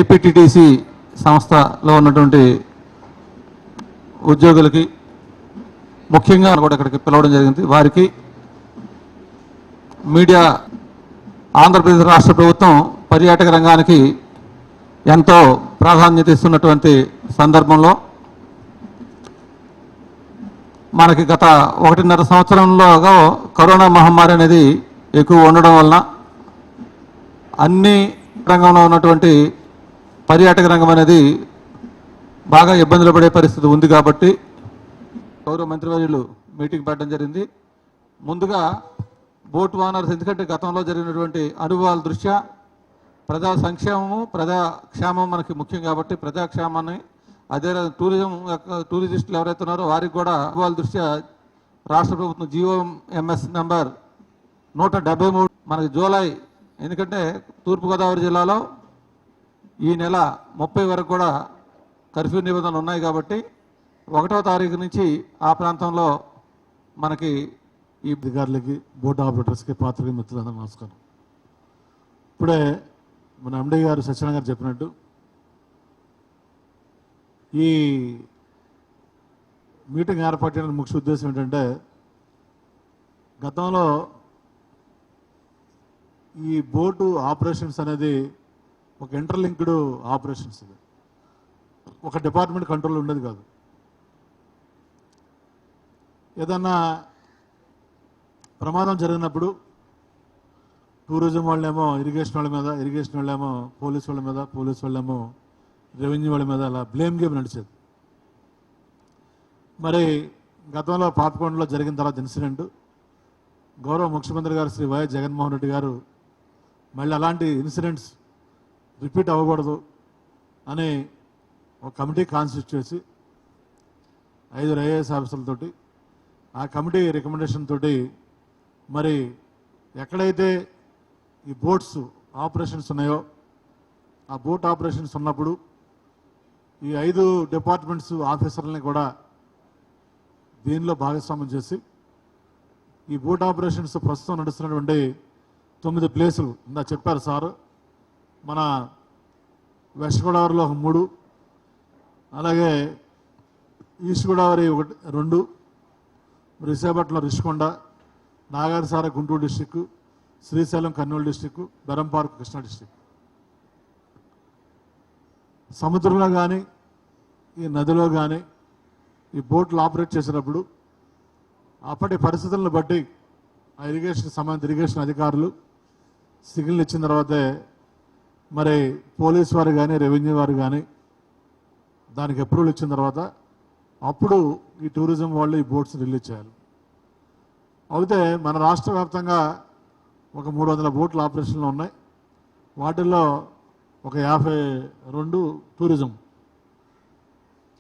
ఏపీటీటీసీ సంస్థలో ఉన్నటువంటి ఉద్యోగులకి ముఖ్యంగా కూడా ఇక్కడికి పిలవడం జరిగింది. వారికి మీడియా ఆంధ్రప్రదేశ్ రాష్ట్ర ప్రభుత్వం పర్యాటక రంగానికి ఎంతో ప్రాధాన్యత ఇస్తున్నటువంటి సందర్భంలో మనకి గత 1.5 సంవత్సరంలోగా కరోనా మహమ్మారి అనేది ఎక్కువ ఉండడం వలన అన్ని రంగంలో ఉన్నటువంటి పర్యాటక రంగం అనేది బాగా ఇబ్బందులు పడే పరిస్థితి ఉంది. కాబట్టి గౌరవ మంత్రివర్యులు మీటింగ్ పెట్టడం జరిగింది. ముందుగా బోట్ ఓనర్స్, ఎందుకంటే గతంలో జరిగినటువంటి అనుభవాల దృష్ట్యా ప్రజా సంక్షేమము ప్రజాక్షేమం మనకి ముఖ్యం కాబట్టి ప్రజాక్షేమాన్ని, అదే టూరిస్టులు ఎవరైతే ఉన్నారో వారికి కూడా అనుభవాల దృష్ట్యా రాష్ట్ర ప్రభుత్వం GOMS నెంబర్ 173 మనకి జూలై, ఎందుకంటే తూర్పుగోదావరి జిల్లాలో ఈ నెల 30 వరకు కూడా కర్ఫ్యూ నిబంధనలు ఉన్నాయి కాబట్టి 1వ తారీఖు నుంచి ఆ ప్రాంతంలో మనకి ఈ అధికారులకి, బోట్ ఆపరేటర్స్కి, పాత్రికేయ మిత్రులందరూ నమస్కారం. ఇప్పుడే మన ఎండీ గారు సత్యనారాయణ గారు చెప్పినట్టు ఈ మీటింగ్ ఏర్పాటు చేయడానికి ముఖ్య ఉద్దేశం ఏంటంటే, గతంలో ఈ బోటు ఆపరేషన్స్ అనేది ఒక ఇంటర్లింక్డ్ ఆపరేషన్స్, ఇది ఒక డిపార్ట్మెంట్ కంట్రోల్ ఉండేది కాదు. ఏదన్నా ప్రమాదం జరిగినప్పుడు టూరిజం వాళ్ళేమో ఇరిగేషన్ వాళ్ళ మీద, ఇరిగేషన్ వాళ్ళేమో పోలీసు వాళ్ళ మీద, పోలీసు వాళ్ళేమో రెవెన్యూ వాళ్ళ మీద, అలా బ్లేమ్ గేమ్ నడిచేది. మరి గతంలో పాపకొండలో జరిగిన తర్వాత ఇన్సిడెంట్, గౌరవ ముఖ్యమంత్రి గారు శ్రీ వైఎస్ జగన్మోహన్ రెడ్డి గారు మళ్ళీ అలాంటి ఇన్సిడెంట్స్ రిపీట్ అవ్వకూడదు అని ఒక కమిటీ కాన్స్టిట్యూట్ చేసి 5 IAS ఆఫీసర్లతోటి, ఆ కమిటీ రికమెండేషన్ తోటి మరి ఎక్కడైతే ఈ బోట్స్ ఆపరేషన్స్ ఉన్నాయో ఆ బోట్ ఆపరేషన్స్ ఉన్నప్పుడు ఈ 5 డిపార్ట్మెంట్స్ ఆఫీసర్లని కూడా దీనిలో భాగస్వామ్యం చేసి ఈ బోట్ ఆపరేషన్స్ ప్రస్తుతం నడుస్తున్నటువంటి 9 ప్లేసులు ఇందా చెప్పారు సార్. మన వెస్ట్ గోదావరిలో 3, అలాగే ఈస్ట్ గోదావరి 1, 2, విశాఖపట్నంలో Rishikonda, Nagarjuna Guntur district, Srisailam Kurnool district, berm park Krishna district. సముద్రంలో కానీ ఈ నదిలో కానీ ఈ బోట్లు ఆపరేట్ చేసేటప్పుడు అప్పటి పరిస్థితులను బట్టి ఆ సంబంధిత ఇరిగేషన్ అధికారులు సిగ్నల్ ఇచ్చిన తర్వాతే మరి పోలీస్ వారు కానీ, రెవెన్యూ వారు కానీ దానికి అప్రూవల్ ఇచ్చిన తర్వాత అప్పుడు ఈ టూరిజం వాళ్ళు ఈ బోట్స్ రిలీజ్ చేయాలి. అయితే మన రాష్ట్ర వ్యాప్తంగా ఒక 300 బోట్ల ఆపరేషన్లు ఉన్నాయి. వాటిల్లో ఒక 52 టూరిజం,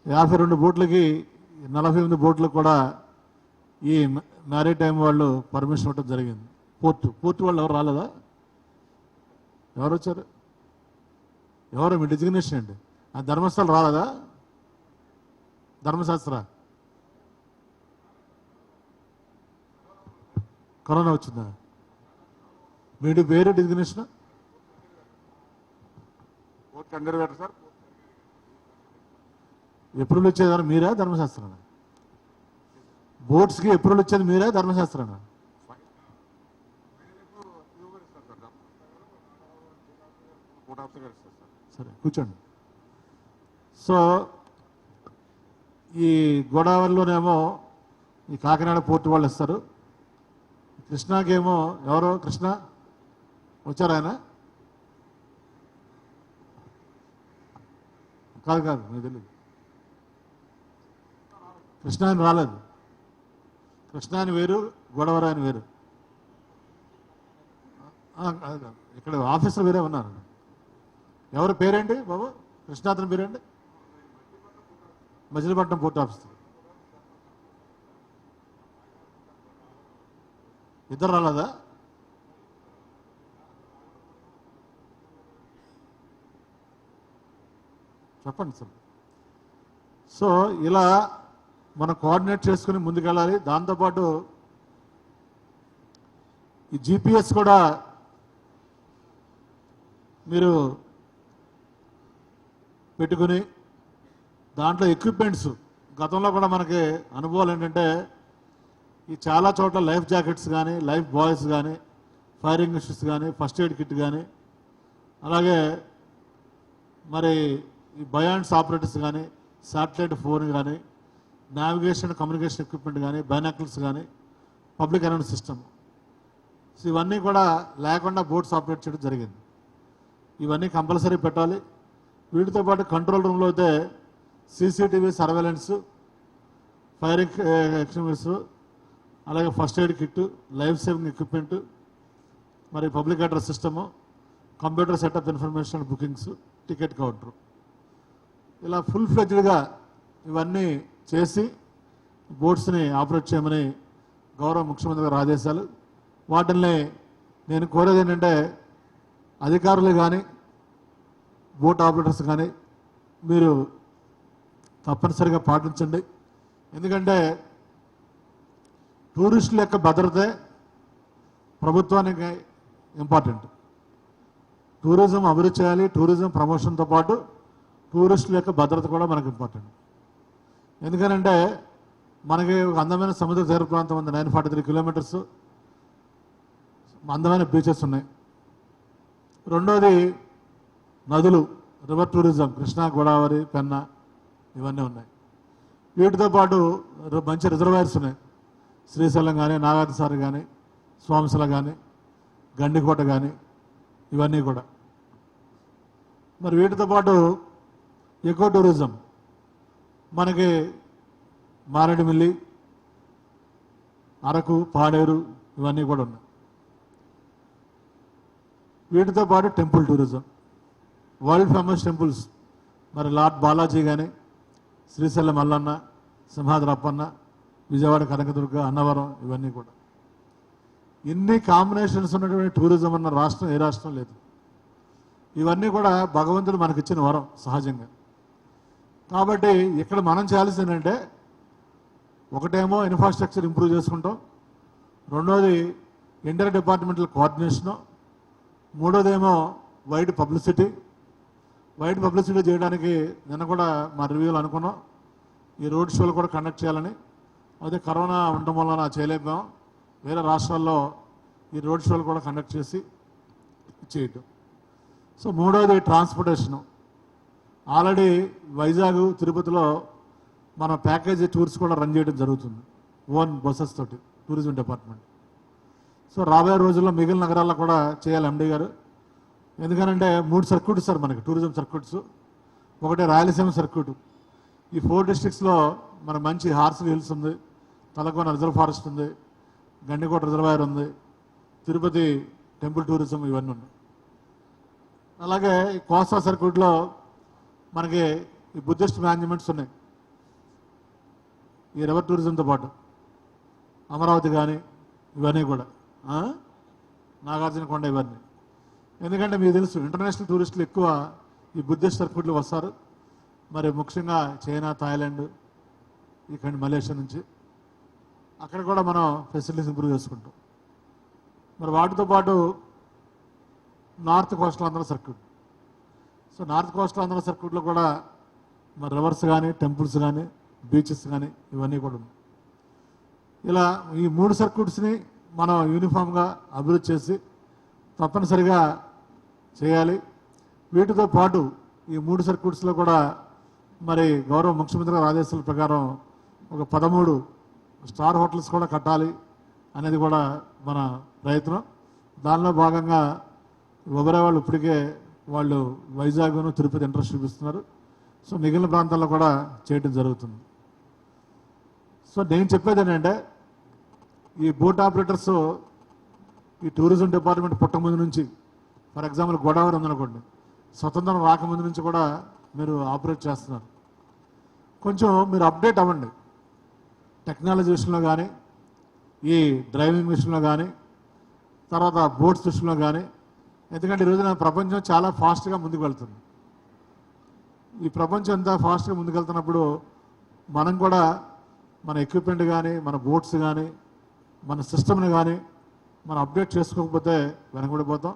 52 బోట్లకి 48 బోట్లకు కూడా ఈ మ్యారిటైమ్ వాళ్ళు పర్మిషన్ ఇవ్వడం జరిగింది. పోర్టు వాళ్ళు ఎవరు రాలేదా? ఎవరు వచ్చారు? ఎవరు మీ డిజిగ్నేషన్ అండి? ఆ ధర్మస్థలం రాలేదా? ధర్మశాస్త్ర కరోనా వచ్చిందా? మీరు వేరే డిజిగ్నేషన్ సార్ ఎప్రూవల్ వచ్చేది మీరా ధర్మశాస్త్రానా? బోట్స్కి ఎప్రూవల్ వచ్చేది మీరా ధర్మశాస్త్రానా? సరే కూర్చోండి. సో ఈ గోదావరిలోనేమో ఈ కాకినాడ పోర్టు వాళ్ళు ఇస్తారు. కృష్ణాకేమో ఎవరో కృష్ణ వచ్చారు, ఆయన కాదు మీకు తెలియదు. కృష్ణ ఆయన రాలేదు. కృష్ణ ఆయన వేరు, గోదావరి ఆయన వేరు. ఇక్కడ ఆఫీసర్ వేరే ఉన్నారు. ఎవరు పేరేంటి బాబు? కృష్ణాథన్ పేరేంటి? Machilipatnam port officer. ఇద్దరు రాలేదా? చెప్పండి సార్. సో ఇలా మనం కోఆర్డినేట్ చేసుకుని ముందుకెళ్ళాలి. దాంతోపాటు ఈ GPS కూడా మీరు పెట్టుకుని దాంట్లో ఎక్విప్మెంట్స్ గతంలో కూడా మనకి అనుభవాలు ఏంటంటే ఈ చాలా చోట్ల లైఫ్ జాకెట్స్ కానీ లైఫ్ బాయ్స్ కానీ ఫైరింగ్ మిషన్స్ కానీ ఫస్ట్ ఎయిడ్ కిట్ కానీ అలాగే మరి ఈ బయాన్స్ ఆపరేటర్స్ కానీ శాటిలైట్ ఫోన్ కానీ నావిగేషన్ కమ్యూనికేషన్ ఎక్విప్మెంట్ కానీ బైనాకిల్స్ కానీ పబ్లిక్ అనౌన్స్ సిస్టమ్ ఇవన్నీ కూడా లేకుండా బోట్స్ ఆపరేట్ చేయడం జరిగింది. ఇవన్నీ కంపల్సరీ పెట్టాలి. వీటితో పాటు కంట్రోల్ రూమ్లో అయితే సీసీటీవీ సర్వేలెన్స్, ఫైర్ ఎక్స్టింగ్విషర్స్, అలాగే first aid kit, life saving equipment, మరి public address system, computer setup information bookings, ticket counter, ఇలా ఫుల్ ఫ్లెడ్జ్డ్గా ఇవన్నీ చేసి బోట్స్ని ఆపరేట్ చేయమని గౌరవ ముఖ్యమంత్రి గారు ఆదేశాలు. వాటిని నేను కోరేది ఏంటంటే అధికారులు కానీ బోట్ ఆపరేటర్స్ కానీ మీరు తప్పనిసరిగా పాటించండి. ఎందుకంటే టూరిస్టుల యొక్క భద్రతే ప్రభుత్వానికి ఇంపార్టెంట్. టూరిజం అభివృద్ధి చేయాలి. టూరిజం ప్రమోషన్తో పాటు టూరిస్టుల యొక్క భద్రత కూడా మనకు ఇంపార్టెంట్. ఎందుకనంటే మనకి ఒక అందమైన సముద్ర తీర ప్రాంతం ఉంది, 943 కిలోమీటర్స్, అందమైన బీచెస్ ఉన్నాయి. రెండోది నదులు, రివర్ టూరిజం, కృష్ణా, గోదావరి, పెన్నా ఇవన్నీ ఉన్నాయి. వీటితో పాటు మంచి రిజర్వాయర్స్ ఉన్నాయి. శ్రీశైలం కానీ, నాగార్జునసాగర్ కానీ, స్వామిశల కానీ, గండికోట కానీ ఇవన్నీ కూడా. మరి వీటితో పాటు ఎకో టూరిజం మనకి మారేడుమిల్లి, అరకు, పాడేరు ఇవన్నీ కూడా ఉన్నాయి. వీటితో పాటు temple tourism, world famous temples, మరి లార్డ్ బాలాజీ కానీ, శ్రీశైలం మల్లన్న, సింహాద్రి అప్పన్న, విజయవాడ కనకదుర్గ, అన్నవరం ఇవన్నీ కూడా. ఇన్ని కాంబినేషన్స్ ఉన్నటువంటి టూరిజం అన్న రాష్ట్రం ఏ రాష్ట్రం లేదు. ఇవన్నీ కూడా భగవంతుడు మనకిచ్చిన వరం సహజంగా. కాబట్టి ఇక్కడ మనం చేయాల్సింది ఏంటంటే ఒకటేమో ఇన్ఫ్రాస్ట్రక్చర్ ఇంప్రూవ్ చేసుకుంటాం, రెండోది ఇంటర్ డిపార్ట్మెంటల్ కోఆర్డినేషను, మూడోదేమో వైడ్ పబ్లిసిటీ. వైడ్ పబ్లిసిటీ చేయడానికి నిన్న కూడా మా రివ్యూలు అనుకున్నాం ఈ రోడ్ షోలు కూడా కండక్ట్ చేయాలని. అదే కరోనా ఉండడం వల్ల చేయలేకపోయాం. వేరే రాష్ట్రాల్లో ఈ రోడ్ షోలు కూడా కండక్ట్ చేసి చేయటం. సో మూడోది ట్రాన్స్పోర్టేషను. ఆల్రెడీ వైజాగ్, తిరుపతిలో మన ప్యాకేజీ టూర్స్ కూడా రన్ చేయడం జరుగుతుంది, ఓన్ బస్సెస్ తోటి, టూరిజం డిపార్ట్మెంట్. సో రాబోయే రోజుల్లో మిగిలిన నగరాల్లో కూడా చేయాలి ఎండీ గారు. ఎందుకనంటే 3 సర్క్యూట్స్ సార్ మనకి టూరిజం సర్క్యూట్స్. ఒకటి రాయలసీమ సర్క్యూట్. ఈ 4 డిస్ట్రిక్ట్స్లో మన మంచి హార్సిల్ హిల్స్ ఉంది, తలకోన రిజర్వ్ ఫారెస్ట్ ఉంది, గండికోట రిజర్వాయర్ ఉంది, తిరుపతి టెంపుల్ టూరిజం ఇవన్నీ ఉన్నాయి. అలాగే ఈ కోస్తా సర్క్యూట్లో మనకి ఈ బుద్ధిస్ట్ మేనేజ్మెంట్స్ ఉన్నాయి. ఈ రివర్ టూరిజంతో పాటు అమరావతి కానీ ఇవన్నీ కూడా, నాగార్జునకొండ ఇవన్నీ. ఎందుకంటే మీకు తెలుసు ఇంటర్నేషనల్ టూరిస్టులు ఎక్కువ ఈ బుద్ధిస్ట్ సర్క్యూట్లు వస్తారు. మరి ముఖ్యంగా చైనా, థాయిలాండ్, ఇక్కడ మలేషియా నుంచి. అక్కడ కూడా మనం ఫెసిలిటీస్ ఇంప్రూవ్ చేసుకుంటాం. మరి వాటితో పాటు north coastal Andhra circuit. So north coastal Andhra సర్క్యూట్లో కూడా మరి రివర్స్ కానీ, టెంపుల్స్ కానీ, బీచెస్ కానీ ఇవన్నీ కూడా ఉన్నాయి. ఇలా ఈ 3 సర్క్యూట్స్ని మనం యూనిఫామ్గా అభివృద్ధి చేసి తప్పనిసరిగా చేయాలి. వీటితో పాటు ఈ 3 సర్క్యూట్స్లో కూడా మరి గౌరవ ముఖ్యమంత్రి గారి ఆదేశాల ప్రకారం ఒక 13 స్టార్ హోటల్స్ కూడా కట్టాలి అనేది కూడా మన ప్రయత్నం. దానిలో భాగంగా ఒబెరాయ్ వాళ్ళు ఇప్పటికే వాళ్ళు వైజాగ్ను, తిరుపతి ఇంట్రెస్ట్ చూపిస్తున్నారు. సో మిగిలిన ప్రాంతాల్లో కూడా చేయడం జరుగుతుంది. సో నేను చెప్పేది ఏంటంటే ఈ బోట్ ఆపరేటర్స్ ఈ టూరిజం డిపార్ట్మెంట్ పుట్టముందు నుంచి, ఫర్ ఎగ్జాంపుల్ గోదావరి ఉందనుకోండి, స్వతంత్రం రాకముందు నుంచి కూడా మీరు ఆపరేట్ చేస్తున్నారు. కొంచెం మీరు అప్డేట్ అవ్వండి టెక్నాలజీ విషయంలో కానీ, ఈ డ్రైవింగ్ విషయంలో కానీ, తర్వాత బోట్స్ విషయంలో కానీ. ఎందుకంటే ఈరోజున ప్రపంచం చాలా ఫాస్ట్గా ముందుకు వెళ్తుంది. ఈ ప్రపంచం ఎంత ఫాస్ట్గా ముందుకు వెళ్తున్నప్పుడు మనం కూడా మన ఎక్విప్మెంట్ కానీ, మన బోట్స్ కానీ, మన సిస్టమ్ని కానీ మనం అప్డేట్ చేసుకోకపోతే వెనకబడిపోతాం.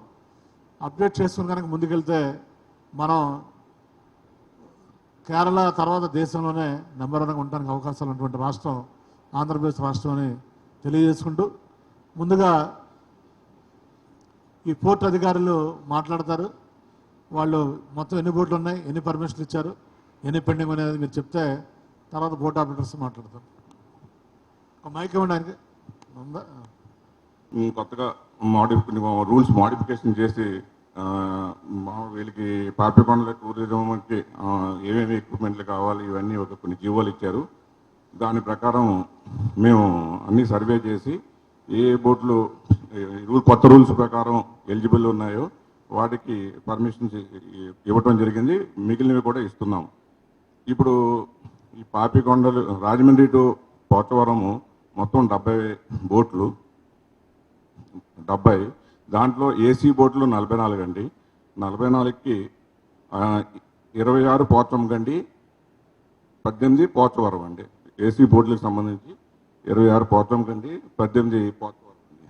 అప్డేట్ చేసుకుని కనుక ముందుకెళ్తే మనం కేరళ తర్వాత దేశంలోనే నెంబర్ వన్గా ఉండడానికి అవకాశాలు ఉన్నటువంటి రాష్ట్రం ఆంధ్రప్రదేశ్ రాష్ట్రం అని తెలియజేసుకుంటూ, ముందుగా ఈ పోర్ట్ అధికారులు మాట్లాడతారు. వాళ్ళు మొత్తం ఎన్ని బోట్లు ఉన్నాయి, ఎన్ని పర్మిషన్లు ఇచ్చారు, ఎన్ని పెండింగ్ అనేది మీరు చెప్తే తర్వాత బోట్ ఆపరేటర్స్ మాట్లాడతారు. ఒక మైక్ ఇవ్వండి ఆయనకి. ఉందా? కొత్తగా రూల్స్ మోడిఫికేషన్ చేసి వీళ్ళకి పాపికొండల టూరిజంకి ఏమేమి ఎక్విప్మెంట్లు కావాలి ఇవన్నీ కొన్ని జీవోలు ఇచ్చారు. దాని ప్రకారం మేము అన్ని సర్వే చేసి ఏ బోట్లు కొత్త రూల్స్ ప్రకారం ఎలిజిబుల్ ఉన్నాయో వాటికి పర్మిషన్ ఇవ్వటం జరిగింది. మిగిలినవి కూడా ఇస్తున్నాం. ఇప్పుడు ఈ పాపికొండలు రాజమండ్రి టు పోచవరము మొత్తం 70 బోట్లు, 70. దాంట్లో ఏసీ బోట్లు 44 అండి. 44కి 26 పోచం గండి, 18 పోచవరం అండి. ఏసీ బోట్లకు సంబంధించి 26 పోచం గండి, 18 పోచవరం అండి.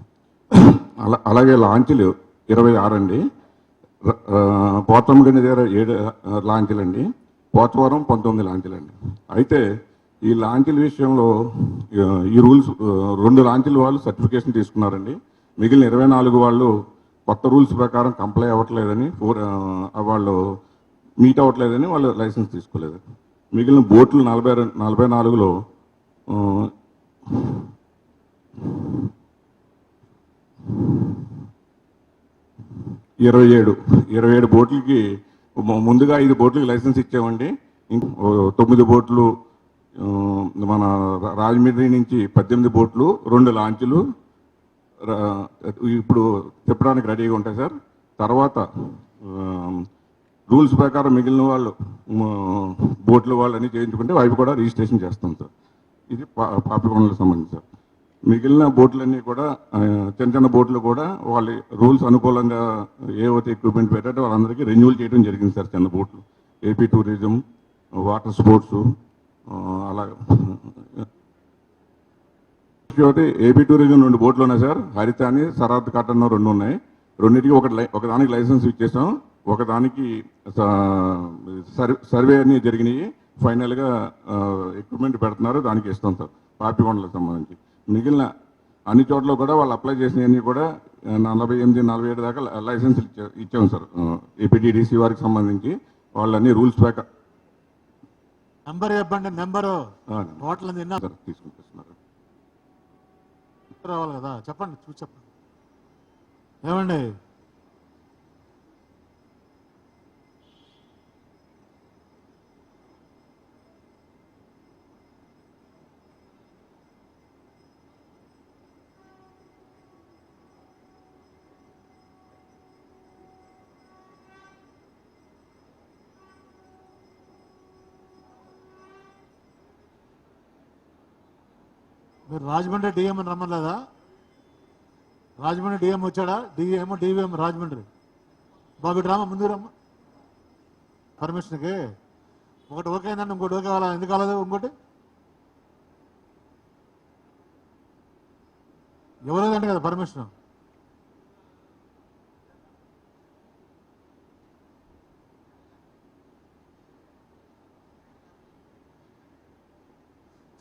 అలాగే లాంచీలు 26 అండి. పోచం గండి దగ్గర 7 లాంచీలు అండి. పోచవరం 19 లాంచీలు అండి. అయితే ఈ లాంచీల విషయంలో ఈ రూల్స్ 2 లాంచీల వాళ్ళు సర్టిఫికేషన్ తీసుకున్నారండి. మిగిలిన 24 వాళ్ళు కొత్త రూల్స్ ప్రకారం కంప్లై అవ్వట్లేదని, వాళ్ళు మీట్ అవ్వట్లేదని వాళ్ళు లైసెన్స్ తీసుకోలేదు. మిగిలిన బోట్లు 44లో 27 బోట్లకి ముందుగా 5 బోట్లకి లైసెన్స్ ఇచ్చామండి. 9 బోట్లు మన రాజమండ్రి నుంచి 18 బోట్లు, 2 లాంచీలు ఇప్పుడు చెప్పడానికి రెడీగా ఉంటాయి సార్. తర్వాత రూల్స్ ప్రకారం మిగిలిన వాళ్ళు బోట్ల వాళ్ళు అన్నీ చేయించుకుంటే అవి కూడా రిజిస్ట్రేషన్ చేస్తాం సార్. ఇది పాపికొండలకు సంబంధించి సార్. మిగిలిన బోట్లన్నీ కూడా చిన్న చిన్న బోట్లు కూడా వాళ్ళ రూల్స్ అనుకూలంగా ఏవైతే ఎక్విప్మెంట్ పెట్టారో వాళ్ళందరికీ రెన్యూవల్ చేయడం జరిగింది సార్. చిన్న బోట్లు ఏపీ టూరిజం, వాటర్ స్పోర్ట్స్, అలాగే ఏపీ టూరిజం 2 బోట్లు ఉన్నాయి సార్. హరితాని, సరాత్ కాటన్ 2 ఉన్నాయి. రెండింటికి ఒకదానికి లైసెన్స్ ఇచ్చేసాం. ఒకదానికి సర్వే అన్ని జరిగినాయి. ఫైనల్గా ఎక్విప్మెంట్ పెడుతున్నారు, దానికి ఇస్తాం సార్ పాపికొండలకు సంబంధించి. మిగిలిన అన్ని చోట్ల కూడా వాళ్ళు అప్లై చేసినవన్నీ కూడా 48, 47 దాకా లైసెన్స్ ఇచ్చాం సార్. ఏపీటీడీసీ వారికి సంబంధించి వాళ్ళన్నీ రూల్స్ ప్రకారం. నెంబర్ చెప్పండి. నెంబరు టోటల్ తీసుకుంటున్నారు రావాలి కదా, చెప్పండి. చూసి చెప్పండి. ఏమండి మీరు రాజమండ్రి డిఎం అని రమ్మలేదా? రాజమండ్రి డిఎం వచ్చాడా? డివిఎం రాజమండ్రి. బాబు రామ ముందు రమ్మ. పర్మిషన్కి ఒకటి ఓకే అయిందండి, ఇంకోటి ఓకే కావాలా? ఎందుకు కాలేదు? ఇంకోటి ఇవ్వలేదండి కదా పర్మిషన్.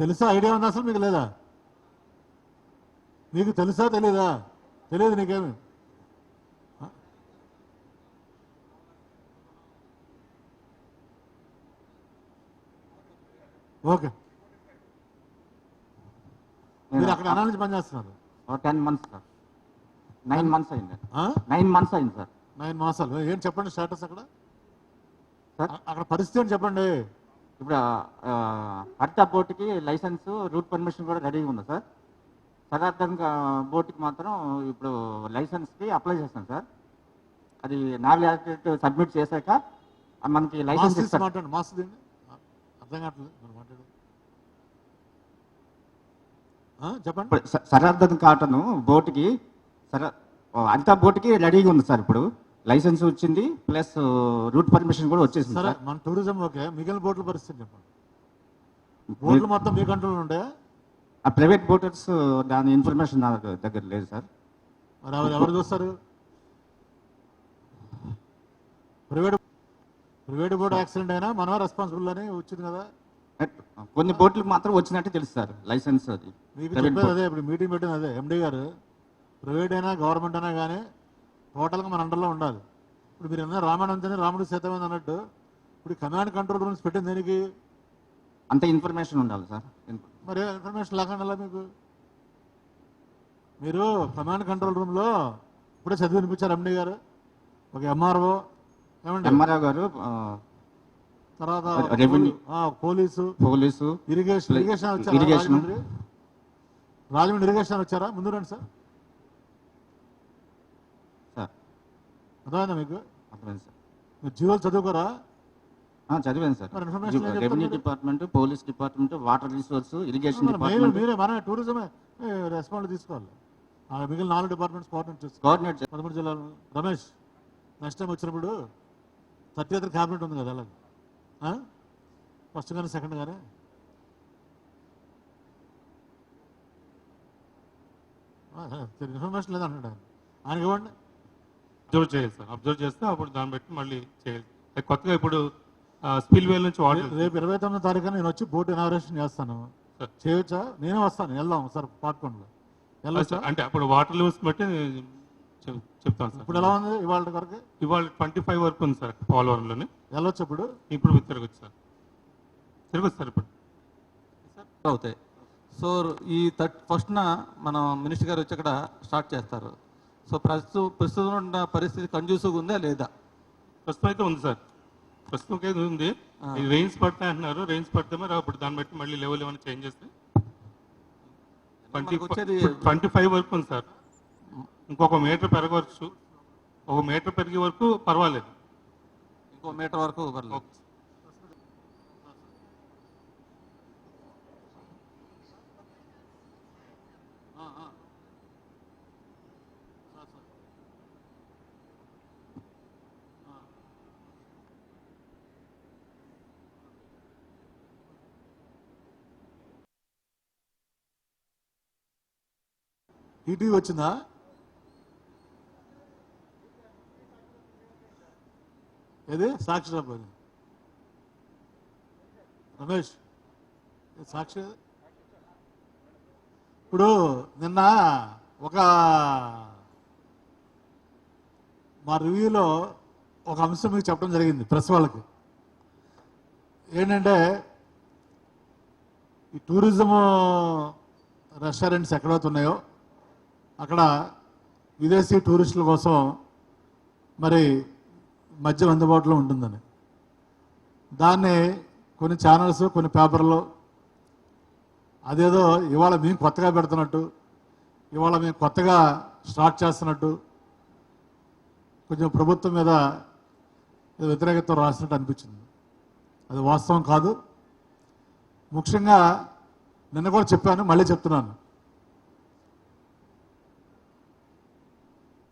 తెలుసా? ఐడియా ఉందా అసలు మీకు? లేదా? మీకు తెలుసా తెలీదా? తెలియదు నీకేమి? ఓకే. మీరు అక్కడ అనాలిసి పనిచేస్తున్నారు 10 months సార్. 9 months అయింది. 9 months అయింది సార్. 9 మాసాలు. ఏం చెప్పండి స్టేటస్ అక్కడ? సార్ అక్కడ పరిస్థితి అని చెప్పండి. ఇప్పుడు హరిత బోట్కి లైసెన్స్, రూట్ పర్మిషన్ కూడా రెడీగా ఉంది సార్. సదార్థం బోట్కి మాత్రం ఇప్పుడు లైసెన్స్కి అప్లై చేస్తాను సార్. అది నావిగేట్ సబ్మిట్ చేశాక మనకి లైసెన్స్ ఇస్తారు. మాట్లాడండి. మాస్తుంది అర్థం కావట్లేదు మాట్లాడు. చెప్పండి. సరార్థం కాటను బోట్కి హరిత బోట్కి రెడీగా ఉంది సార్. ఇప్పుడు లైసెన్స్ వచ్చింది, ప్లస్ రూట్ పర్మిషన్ కూడా వచ్చేసింది సార్. మన టూరిజం ఓకే. మిగిలిన బోట్ల పరిస్థితి చెప్పండి. బోట్లు మొత్తం మీ కంట్రోల్ ఉంటాయా? ఆ ప్రైవేట్ బోటర్స్ దాని ఇన్ఫర్మేషన్ నా దగ్గర లేదు సార్. మరి ఎవరు చూస్తారు? ప్రైవేట్ ప్రైవేట్ బోట్ యాక్సిడెంట్ అయినా మనమే రెస్పాన్సిబుల్ అని వచ్చింది కదా. కొన్ని బోట్లకు మాత్రం వచ్చినట్టు తెలుసు సార్ లైసెన్స్ అది. మీకు Private చెప్పేది boat. అదే, ఇప్పుడు మీటింగ్ పెట్టింది అదే ఎండి గారు. ప్రైవేట్ అయినా గవర్నమెంట్ అయినా కానీ టోటల్గా మన అండర్లో ఉండాలి. ఇప్పుడు మీరు ఏమన్నా రామాయణం రాముడు సీతమైంది అన్నట్టు ఇప్పుడు కమాండ్ కంట్రోల్ రూమ్స్ పెట్టింది దేనికి? అంత ఇన్ఫర్మేషన్ ఉండాలి సార్. మరి ఇన్ఫర్మేషన్ లేకుండా మీకు మీరు కమాండ్ కంట్రోల్ రూమ్లో ఇప్పుడే చదివి వినిపించారు ఎండి గారు. ఒక ఎంఆర్ఓ ఏమండి, ఎంఆర్ఓ గారు, తర్వాత రెవెన్యూ, పోలీసు, ఇరిగేషన్ వచ్చారా? ఇరిగేషన్. రాజమండ్రి ఇరిగేషన్ వచ్చారా? ముందు రండి సార్. సార్ అర్థమైందా మీకు? అర్థమైంది సార్. మీరు జీవోలు చదువుకోరా? చదివాను సార్. మరి ఇన్ఫర్మేషన్ ఏం చెప్తారు రెవెన్యూ మీరు? Department, police department, water resource, irrigation మీరే డిపార్ట్మెంట్ మన టూరిజమే రెస్పాండ్ తీసుకోవాలి. మిగిలిన 4 డిపార్ట్మెంట్స్ కోఆర్డినేట్ చేసుకోవాలి. కోఆర్డినేట్ 13 జిల్లాలు. రమేష్, నెక్స్ట్ టైం వచ్చినప్పుడు 30th క్యాబినెట్ ఉంది కదా, అలాగే ఫస్ట్ కానీ సెకండ్ కానీ ఇన్ఫర్మేషన్ లేదంటాడు ఆయనకి ఇవ్వండి. అబ్జర్వ్ చేయాలి సార్. అబ్జర్వ్ చేస్తే అప్పుడు దాన్ని బట్టి మళ్ళీ చేయాలి. కొత్తగా ఇప్పుడు స్పిల్ వేల్ నుంచి వాటర్ రేపు 29వ తారీఖున నేను వచ్చి బోట్ ఇనాగరేషన్ చేస్తాను. సార్. చేయొచ్చా? నేనే వస్తాను, వెళ్దాం సార్ పాట్కొండలో. వెళ్ళొచ్చా? అంటే అప్పుడు వాటర్ లెవెల్స్ బట్టి చెప్తాను సార్. ఇప్పుడు ఎలా ఉంది ఇవాళ వరకు? ఇవాళ 25 వరకు ఉంది సార్ పోలవరంలోని. వెళ్ళొచ్చు ఇప్పుడు? ఇప్పుడు తిరగచ్చు సార్. తిరగచ్చు సార్ ఇప్పుడు. అవుతాయి. సో ఈ 31న మనం మినిస్టర్ గారు వచ్చి అక్కడ స్టార్ట్ చేస్తారు. సో ప్రస్తుతం ఉన్న పరిస్థితి కండ్యూసివ్గా ఉందా లేదా? ప్రస్తుతం అయితే ఉంది సార్. ప్రస్తుతం అయితే ఉంది. రెయిన్స్ పడతాయి అంటున్నారు. రెయిన్స్ పడితే మరి అప్పుడు దాన్ని బట్టి మళ్ళీ లెవెల్ ఏమైనా చేంజ్ చేస్తే 25 వరకు ఉంది సార్. ఇంకొక మీటర్ పెరగవచ్చు. 1 మీటర్ పెరిగే వరకు పర్వాలేదు. ఇంకో మీటర్ వరకు పర్లేదు. ఓకే. ఈటీవీ వచ్చిందా? ఏది సాక్షి రాబోయే రమేష్, సాక్షి. ఇప్పుడు నిన్న ఒక మా రివ్యూలో ఒక అంశం మీకు చెప్పడం జరిగింది ప్రెస్ వాళ్ళకి. ఏంటంటే ఈ టూరిజం రెస్టారెంట్స్ ఎక్కడైతే ఉన్నాయో అక్కడ విదేశీ టూరిస్టుల కోసం మరి మద్యం అందుబాటులో ఉంటుందని, దాన్ని కొన్ని ఛానల్స్, కొన్ని పేపర్లు అదేదో ఇవాళ మేము కొత్తగా పెడుతున్నట్టు, ఇవాళ మేము కొత్తగా స్టార్ట్ చేస్తున్నట్టు కొంచెం ప్రభుత్వం మీద వ్యతిరేకత రాసినట్టు అనిపించింది. అది వాస్తవం కాదు. ముఖ్యంగా నిన్న కూడా చెప్పాను, మళ్ళీ చెప్తున్నాను.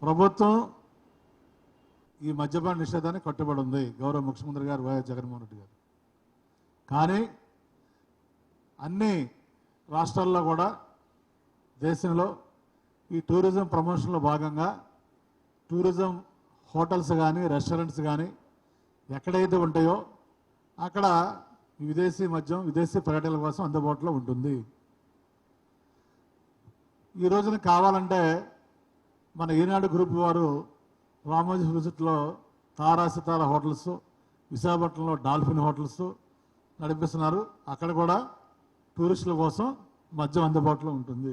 ప్రభుత్వం ఈ మద్యపాన నిషేధాన్ని కట్టుబడి ఉంది, గౌరవ ముఖ్యమంత్రి గారు వైఎస్ జగన్మోహన్ రెడ్డి గారు. కానీ అన్ని రాష్ట్రాల్లో కూడా దేశంలో ఈ టూరిజం ప్రమోషన్లో భాగంగా టూరిజం హోటల్స్ కానీ రెస్టారెంట్స్ కానీ ఎక్కడైతే ఉంటాయో అక్కడ విదేశీ మద్యం, విదేశీ పర్యటనల కోసం అందుబాటులో ఉంటుంది. ఈ రోజున కావాలంటే మన ఈనాడు గ్రూప్ వారు రామోజీ విజిట్లో తారా సితారా హోటల్స్, విశాఖపట్నంలో డాల్ఫిన్ హోటల్స్ నడిపిస్తున్నారు. అక్కడ కూడా టూరిస్టుల కోసం మద్యం అందుబాటులో ఉంటుంది.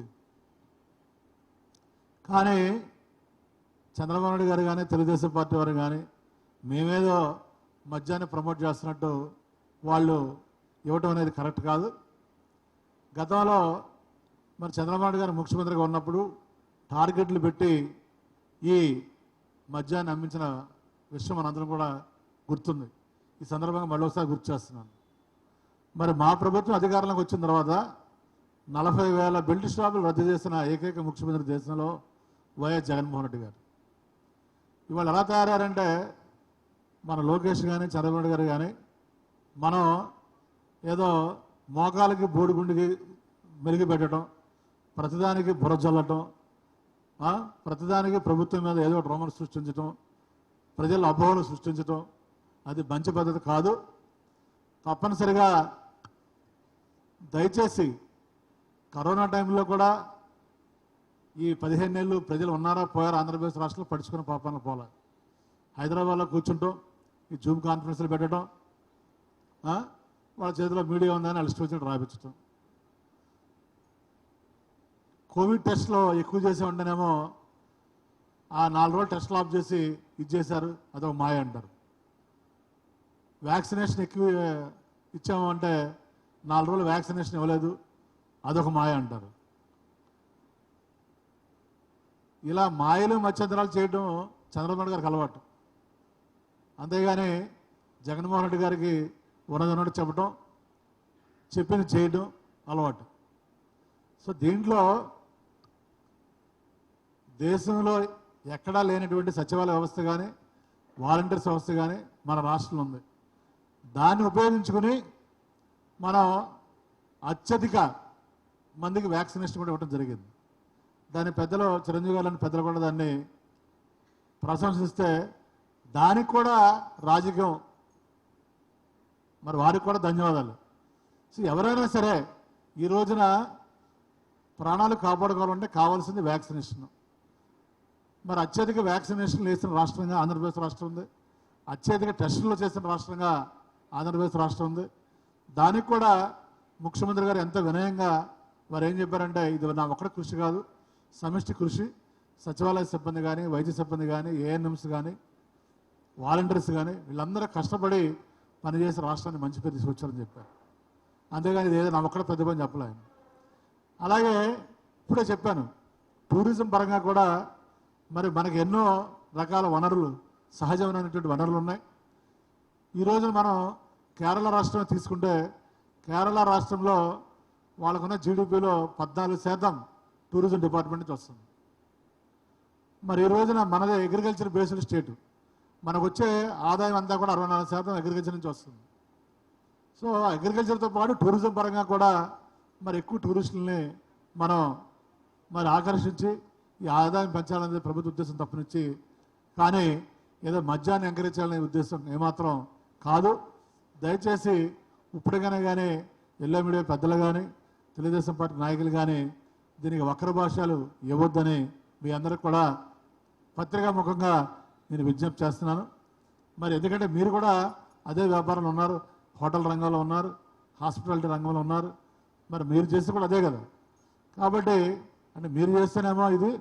కానీ చంద్రబాబు నాయుడు గారు కానీ తెలుగుదేశం పార్టీ వారు కానీ మేమేదో మద్యాన్ని ప్రమోట్ చేస్తున్నట్టు వాళ్ళు ఇవ్వటం అనేది కరెక్ట్ కాదు. గతంలో మరి చంద్రబాబు నాయుడు గారు ముఖ్యమంత్రిగా ఉన్నప్పుడు టార్గెట్లు పెట్టి ఈ మద్యాన్ని అమ్మించిన విషయం మనందరం కూడా గుర్తుంది. ఈ సందర్భంగా మళ్ళీ ఒకసారి గుర్తు చేస్తున్నాను. మరి మా ప్రభుత్వం అధికారంలోకి వచ్చిన తర్వాత 40,000 బెల్ట్ షాపులు రద్దు చేసిన ఏకైక ముఖ్యమంత్రి దేశంలో వైఎస్ జగన్మోహన్ రెడ్డి గారు. ఇవాళ ఎలా తయారారంటే మన లోకేష్ కానీ చంద్రబాబు గారు కానీ మనం ఏదో మోకాలకి బోడిగుండికి మెరుగు పెట్టడం, ప్రతిదానికి బుర్ర జల్లటం, ప్రతిదానికి ప్రభుత్వం మీద ఏదో డ్రోమలు సృష్టించడం, ప్రజల అపోహలు సృష్టించడం, అది మంచి పద్ధతి కాదు. తప్పనిసరిగా దయచేసి కరోనా టైంలో కూడా ఈ 15 నెలలు ప్రజలు ఉన్నారా పోయారా ఆంధ్రప్రదేశ్ రాష్ట్రంలో పడుచుకున్న పాపాలను పోలే. హైదరాబాద్లో కూర్చుంటాం, ఈ జూమ్ కాన్ఫరెన్స్లు పెట్టడం, వాళ్ళ చేతిలో మీడియా ఉందని వాళ్ళు ఇష్టం వచ్చినట్టు రాయించడం. కోవిడ్ టెస్ట్లో ఎక్కువ చేసే ఉంటేనేమో ఆ 4 రోజులు టెస్ట్లు ఆఫ్ చేసి ఇది చేశారు, అదొక మాయ అంటారు. వ్యాక్సినేషన్ ఎక్కువ ఇచ్చాము అంటే 4 రోజులు వ్యాక్సినేషన్ ఇవ్వలేదు, అదొక మాయ అంటారు. ఇలా మాయలు మత్స్యంతరాలు చేయడం చంద్రబాబు నాయుడు గారికి అలవాటు. అంతేగాని జగన్మోహన్ రెడ్డి గారికి ఉన్నదన్నట్టు చెప్పడం, చెప్పింది చేయడం అలవాటు. సో దీంట్లో దేశంలో ఎక్కడా లేనటువంటి సచివాలయ వ్యవస్థ కానీ వాలంటీర్స్ వ్యవస్థ కానీ మన రాష్ట్రంలో ఉంది. దాన్ని ఉపయోగించుకుని మనం అత్యధిక మందికి వ్యాక్సినేషన్ కూడా ఇవ్వడం జరిగింది. దాని పెద్దలు చిరంజీవి గారు పెద్దలు కూడా దాన్ని ప్రశంసిస్తే దానికి కూడా రాజకీయం, మరి వారికి కూడా ధన్యవాదాలు. సో ఎవరైనా సరే ఈ రోజున ప్రాణాలు కాపాడుకోవాలంటే కావాల్సింది వ్యాక్సినేషన్. మరి అత్యధిక వ్యాక్సినేషన్లు వేసిన రాష్ట్రంగా ఆంధ్రప్రదేశ్ రాష్ట్రం ఉంది. అత్యధిక టెస్టులు చేసిన రాష్ట్రంగా ఆంధ్రప్రదేశ్ రాష్ట్రం ఉంది. దానికి కూడా ముఖ్యమంత్రి గారు ఎంత వినయంగా వారు ఏం చెప్పారంటే, ఇది నా ఒక్కడి కృషి కాదు, సమిష్టి కృషి. సచివాలయ సిబ్బంది కానీ, వైద్య సిబ్బంది కానీ, ఏఎన్ఎంస్ కానీ, వాలంటీర్స్ కానీ వీళ్ళందరూ కష్టపడి పనిచేసి రాష్ట్రాన్ని మంచి పేరు తీసుకొచ్చారని చెప్పారు. అంతేగాని ఇది ఏదో నా ఒక్కడ పెద్ద పని చెప్పలేదు. అలాగే ఇప్పుడే చెప్పాను, టూరిజం పరంగా కూడా మరి మనకి ఎన్నో రకాల వనరులు, సహజమైనటువంటి వనరులు ఉన్నాయి. ఈరోజు మనం కేరళ రాష్ట్రం తీసుకుంటే, కేరళ రాష్ట్రంలో వాళ్ళకున్న జీడిపిలో 14% టూరిజం డిపార్ట్మెంట్ నుంచి వస్తుంది. మరి ఈ రోజున మనదే అగ్రికల్చర్ బేస్డ్ స్టేటు, మనకు వచ్చే ఆదాయం అంతా కూడా 64% అగ్రికల్చర్ నుంచి వస్తుంది. సో అగ్రికల్చర్తో పాటు టూరిజం పరంగా కూడా మరి ఎక్కువ టూరిస్టులని మనం మరి ఆకర్షించి ఈ ఆదాయం పెంచాలనేది ప్రభుత్వ ఉద్దేశం తప్పనిచ్చి, కానీ ఏదో మద్యాన్ని ఎంకరేజ్ చేయాలనే ఉద్దేశం ఏమాత్రం కాదు. దయచేసి ఇప్పటికైనా కానీ ఎల్లో మీడియా పెద్దలు కానీ తెలుగుదేశం పార్టీ నాయకులు కానీ దీనికి వక్ర భాషలు ఇవ్వద్దని మీ అందరికి కూడా పత్రికా ముఖంగా నేను విజ్ఞప్తి చేస్తున్నాను. మరి ఎందుకంటే మీరు కూడా అదే వ్యాపారంలో ఉన్నారు, హోటల్ రంగంలో ఉన్నారు, హాస్పిటాలిటీ రంగంలో ఉన్నారు, మరి మీరు చేస్తే కూడా అదే కదా. కాబట్టి అంటే మీరు చేస్తేనేమో ఇది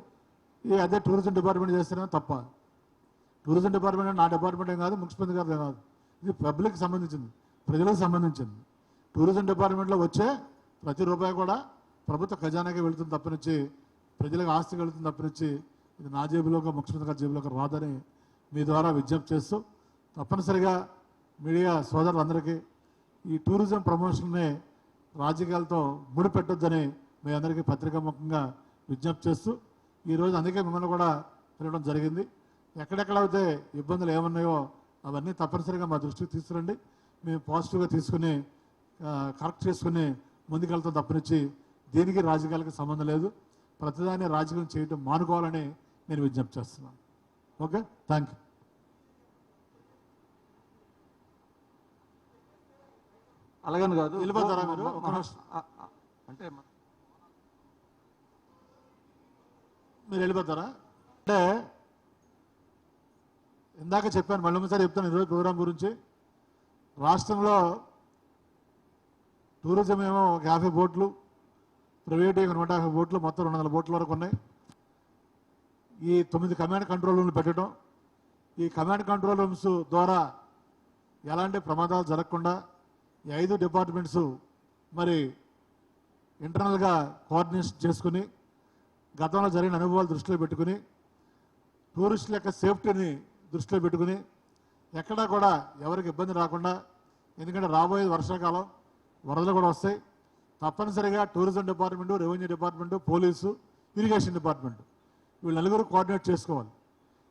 అదే టూరిజం డిపార్ట్మెంట్ చేస్తేనేమో తప్ప. టూరిజం డిపార్ట్మెంట్ నా డిపార్ట్మెంట్ ఏం కాదు, మున్సిపల్ గారిదే కాదు, ఇది పబ్లిక్ సంబంధించింది, ప్రజలకు సంబంధించింది. టూరిజం డిపార్ట్మెంట్లో వచ్చే ప్రతి రూపాయి కూడా ప్రభుత్వ ఖజానాకి వెళుతుంది తప్పనిచ్చి, ప్రజలకు ఆస్తికి వెళుతుంది తప్పనిచ్చి ఇది నా జేబులోకి ముఖ్యమంత్రి గారి జేబులోకి రాదని మీ ద్వారా విజ్ఞప్తి చేస్తూ, తప్పనిసరిగా మీడియా సోదరులందరికీ ఈ టూరిజం ప్రమోషన్ని రాజకీయాలతో ముడిపెట్టొద్దని మీ అందరికీ పత్రికాముఖంగా విజ్ఞప్తి చేస్తూ, ఈరోజు అందుకే మిమ్మల్ని కూడా పిలవడం జరిగింది. ఎక్కడెక్కడైతే ఇబ్బందులు ఏమున్నాయో అవన్నీ తప్పనిసరిగా మా దృష్టికి తీసుకురండి, మేము పాజిటివ్గా తీసుకుని కరెక్ట్ చేసుకుని ముందుకెళ్తాం తప్పనిచ్చి దీనికి రాజకీయాలకు సంబంధం లేదు. ప్రతిదాన్ని రాజకీయం చేయడం మానుకోవాలని నేను విజ్ఞప్తి చేస్తున్నాను. Okay, thank you. అలాగని కాదు, వెళ్ళిపోతారా మీరు? అంటే మీరు వెళ్ళిపోతారా? అంటే ఇందాక చెప్పాను, మళ్ళీ ఒకసారి చెప్తాను ఈరోజు ప్రోగ్రాం గురించి. రాష్ట్రంలో టూరిజం ఏమో ఒక 50 బోట్లు, ప్రైవేట్ 150 బోట్లు, మొత్తం 200 బోట్ల వరకు ఉన్నాయి. ఈ 9 కమాండ్ కంట్రోల్ రూమ్లు పెట్టడం, ఈ కమాండ్ కంట్రోల్ రూమ్స్ ద్వారా ఎలాంటి ప్రమాదాలు జరగకుండా ఈ 5 డిపార్ట్మెంట్స్ మరి ఇంటర్నల్గా కోఆర్డినేషన్ చేసుకుని గతంలో జరిగిన అనుభవాలు దృష్టిలో పెట్టుకుని టూరిస్టుల యొక్క సేఫ్టీని దృష్టిలో పెట్టుకుని ఎక్కడా కూడా ఎవరికి ఇబ్బంది రాకుండా, ఎందుకంటే రాబోయే వర్షాకాలం వరదలు కూడా వస్తాయి. తప్పనిసరిగా tourism department, revenue department, police, irrigation department వీళ్ళు నలుగురు కోఆర్డినేట్ చేసుకోవాలి.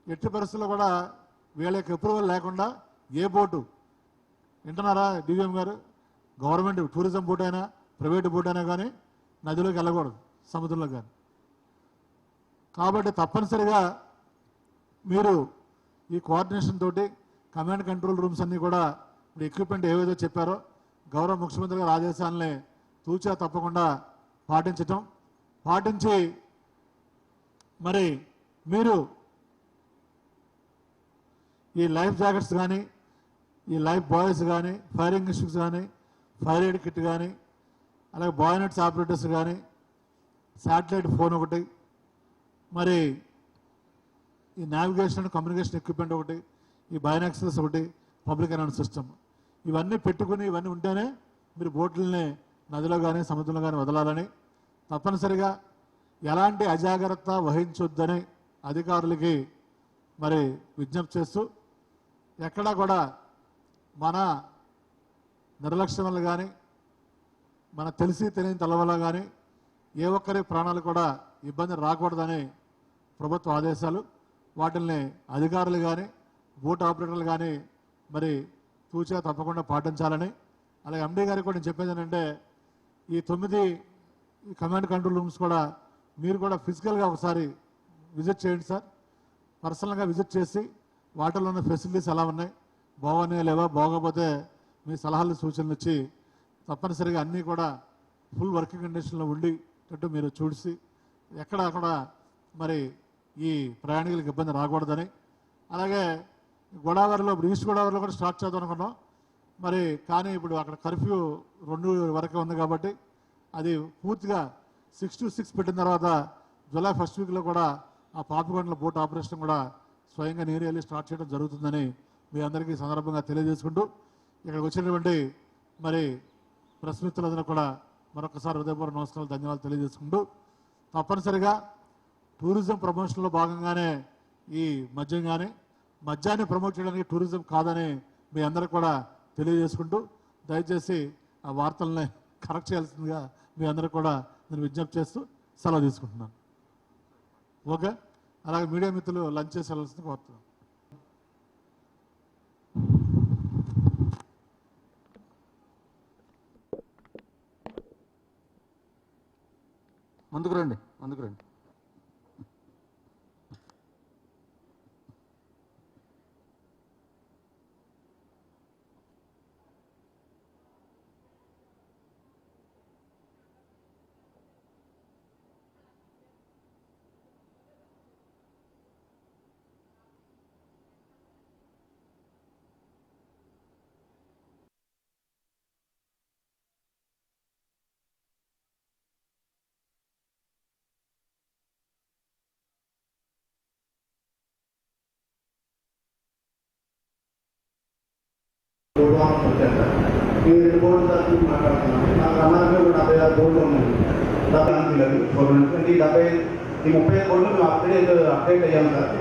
ఎట్టి పరిస్థితుల్లో కూడా వీళ్ళ యొక్క అప్రూవల్ లేకుండా ఏ బోటు, వింటున్నారా డివిఎం గారు, గవర్నమెంట్ టూరిజం బోట్ అయినా ప్రైవేట్ బోట్ అయినా కానీ నదిలోకి వెళ్ళకూడదు, సముద్రంలో కానీ. కాబట్టి తప్పనిసరిగా మీరు ఈ కోఆర్డినేషన్ తోటి కమాండ్ కంట్రోల్ రూమ్స్ అన్నీ కూడా ఇప్పుడు ఎక్విప్మెంట్ ఏవేదో చెప్పారో గౌరవ ముఖ్యమంత్రి గారి ఆదేశాలని తూచా తప్పకుండా పాటించి మరి మీరు ఈ లైఫ్ జాకెట్స్ కానీ ఈ లైఫ్ బాయ్స్ కానీ ఫైర్ ఇంగ్విషర్స్ కానీ ఫైర్ ఎయిడ్ కిట్ కానీ అలాగే బాయ్నెట్స్ ఆపరేటర్స్ కానీ శాటిలైట్ ఫోన్ ఒకటి మరి ఈ నావిగేషన్ కమ్యూనికేషన్ ఎక్విప్మెంట్ ఒకటి ఈ బైనాక్సెస్ ఒకటి పబ్లిక్ అనౌన్స్ సిస్టమ్ ఇవన్నీ పెట్టుకుని ఇవన్నీ ఉంటేనే మీరు బోట్లని నదిలో కానీ సముద్రంలో కానీ వదలాలని తప్పనిసరిగా ఎలాంటి అజాగ్రత్త వహించొద్దని అధికారులకి మరి విజ్ఞప్తి చేస్తూ ఎక్కడా కూడా మన నిర్లక్ష్యం వల్ల కానీ మన తెలిసి తెలియని తల వల్ల కానీ ఏ ఒక్కరి ప్రాణాలు కూడా ఇబ్బంది రాకూడదని ప్రభుత్వ ఆదేశాలు వాటిల్ని అధికారులు కానీ బోట్ ఆపరేటర్లు కానీ మరి తూచా తప్పకుండా పాటించాలని అలాగే ఎండీ గారికి కూడా నేను చెప్పేది ఏంటంటే ఈ 9 కమాండ్ కంట్రోల్ రూమ్స్ కూడా మీరు కూడా ఫిజికల్గా ఒకసారి విజిట్ చేయండి సార్. పర్సనల్గా విజిట్ చేసి వాటిలో ఉన్న ఫెసిలిటీస్ ఎలా ఉన్నాయి, బాగున్నాయా లేవా, బాగోకపోతే మీ సలహాలు సూచనలు ఇచ్చి తప్పనిసరిగా అన్నీ కూడా ఫుల్ వర్కింగ్ కండిషన్లో ఉండేటట్టు మీరు చూసి ఎక్కడ కూడా మరి ఈ ప్రయాణికులకు ఇబ్బంది రాకూడదని అలాగే గోదావరిలో ఇప్పుడు ఈస్ట్ గోదావరిలో కూడా స్టార్ట్ చేద్దాం అనుకున్నాం మరి కానీ ఇప్పుడు అక్కడ కర్ఫ్యూ 2 వరకే ఉంది కాబట్టి అది పూర్తిగా 6 to 6 పెట్టిన తర్వాత జూలై 1st వీక్లో కూడా ఆ పాపికొండల బోట్ ఆపరేషన్ కూడా స్వయంగా నీరు వెళ్ళి స్టార్ట్ చేయడం జరుగుతుందని మీ అందరికీ సందర్భంగా తెలియజేసుకుంటూ ఇక్కడికి వచ్చినటువంటి మరి ప్రెస్ మిత్రులందరూ కూడా మరొకసారి హృదయపూర్వక నమస్కారాలు ధన్యవాదాలు తెలియజేసుకుంటూ తప్పనిసరిగా టూరిజం ప్రమోషన్లో భాగంగానే ఈ మద్యాన్ని ప్రమోట్ చేయడానికి టూరిజం కాదని మీ అందరూ కూడా తెలియజేసుకుంటూ దయచేసి ఆ వార్తల్ని కరెక్ట్ చేయాల్సిందిగా మీ అందరూ కూడా నేను విజ్ఞప్తి చేస్తూ సెలవు తీసుకుంటున్నాను. ఓకే, అలాగే మీడియా మిత్రులు లంచ్ చేసి వెళ్ళాల్సింది కోరుతున్నాను. ముందుకు రండి. ఈ 2 బోర్డు తరఫు మాట్లాడుతున్నాను. నాకు రమణాకి 76 బోర్డులు ఉన్నాయి. 35 బోర్డులు మేము అప్డేట్ అయ్యాము సార్.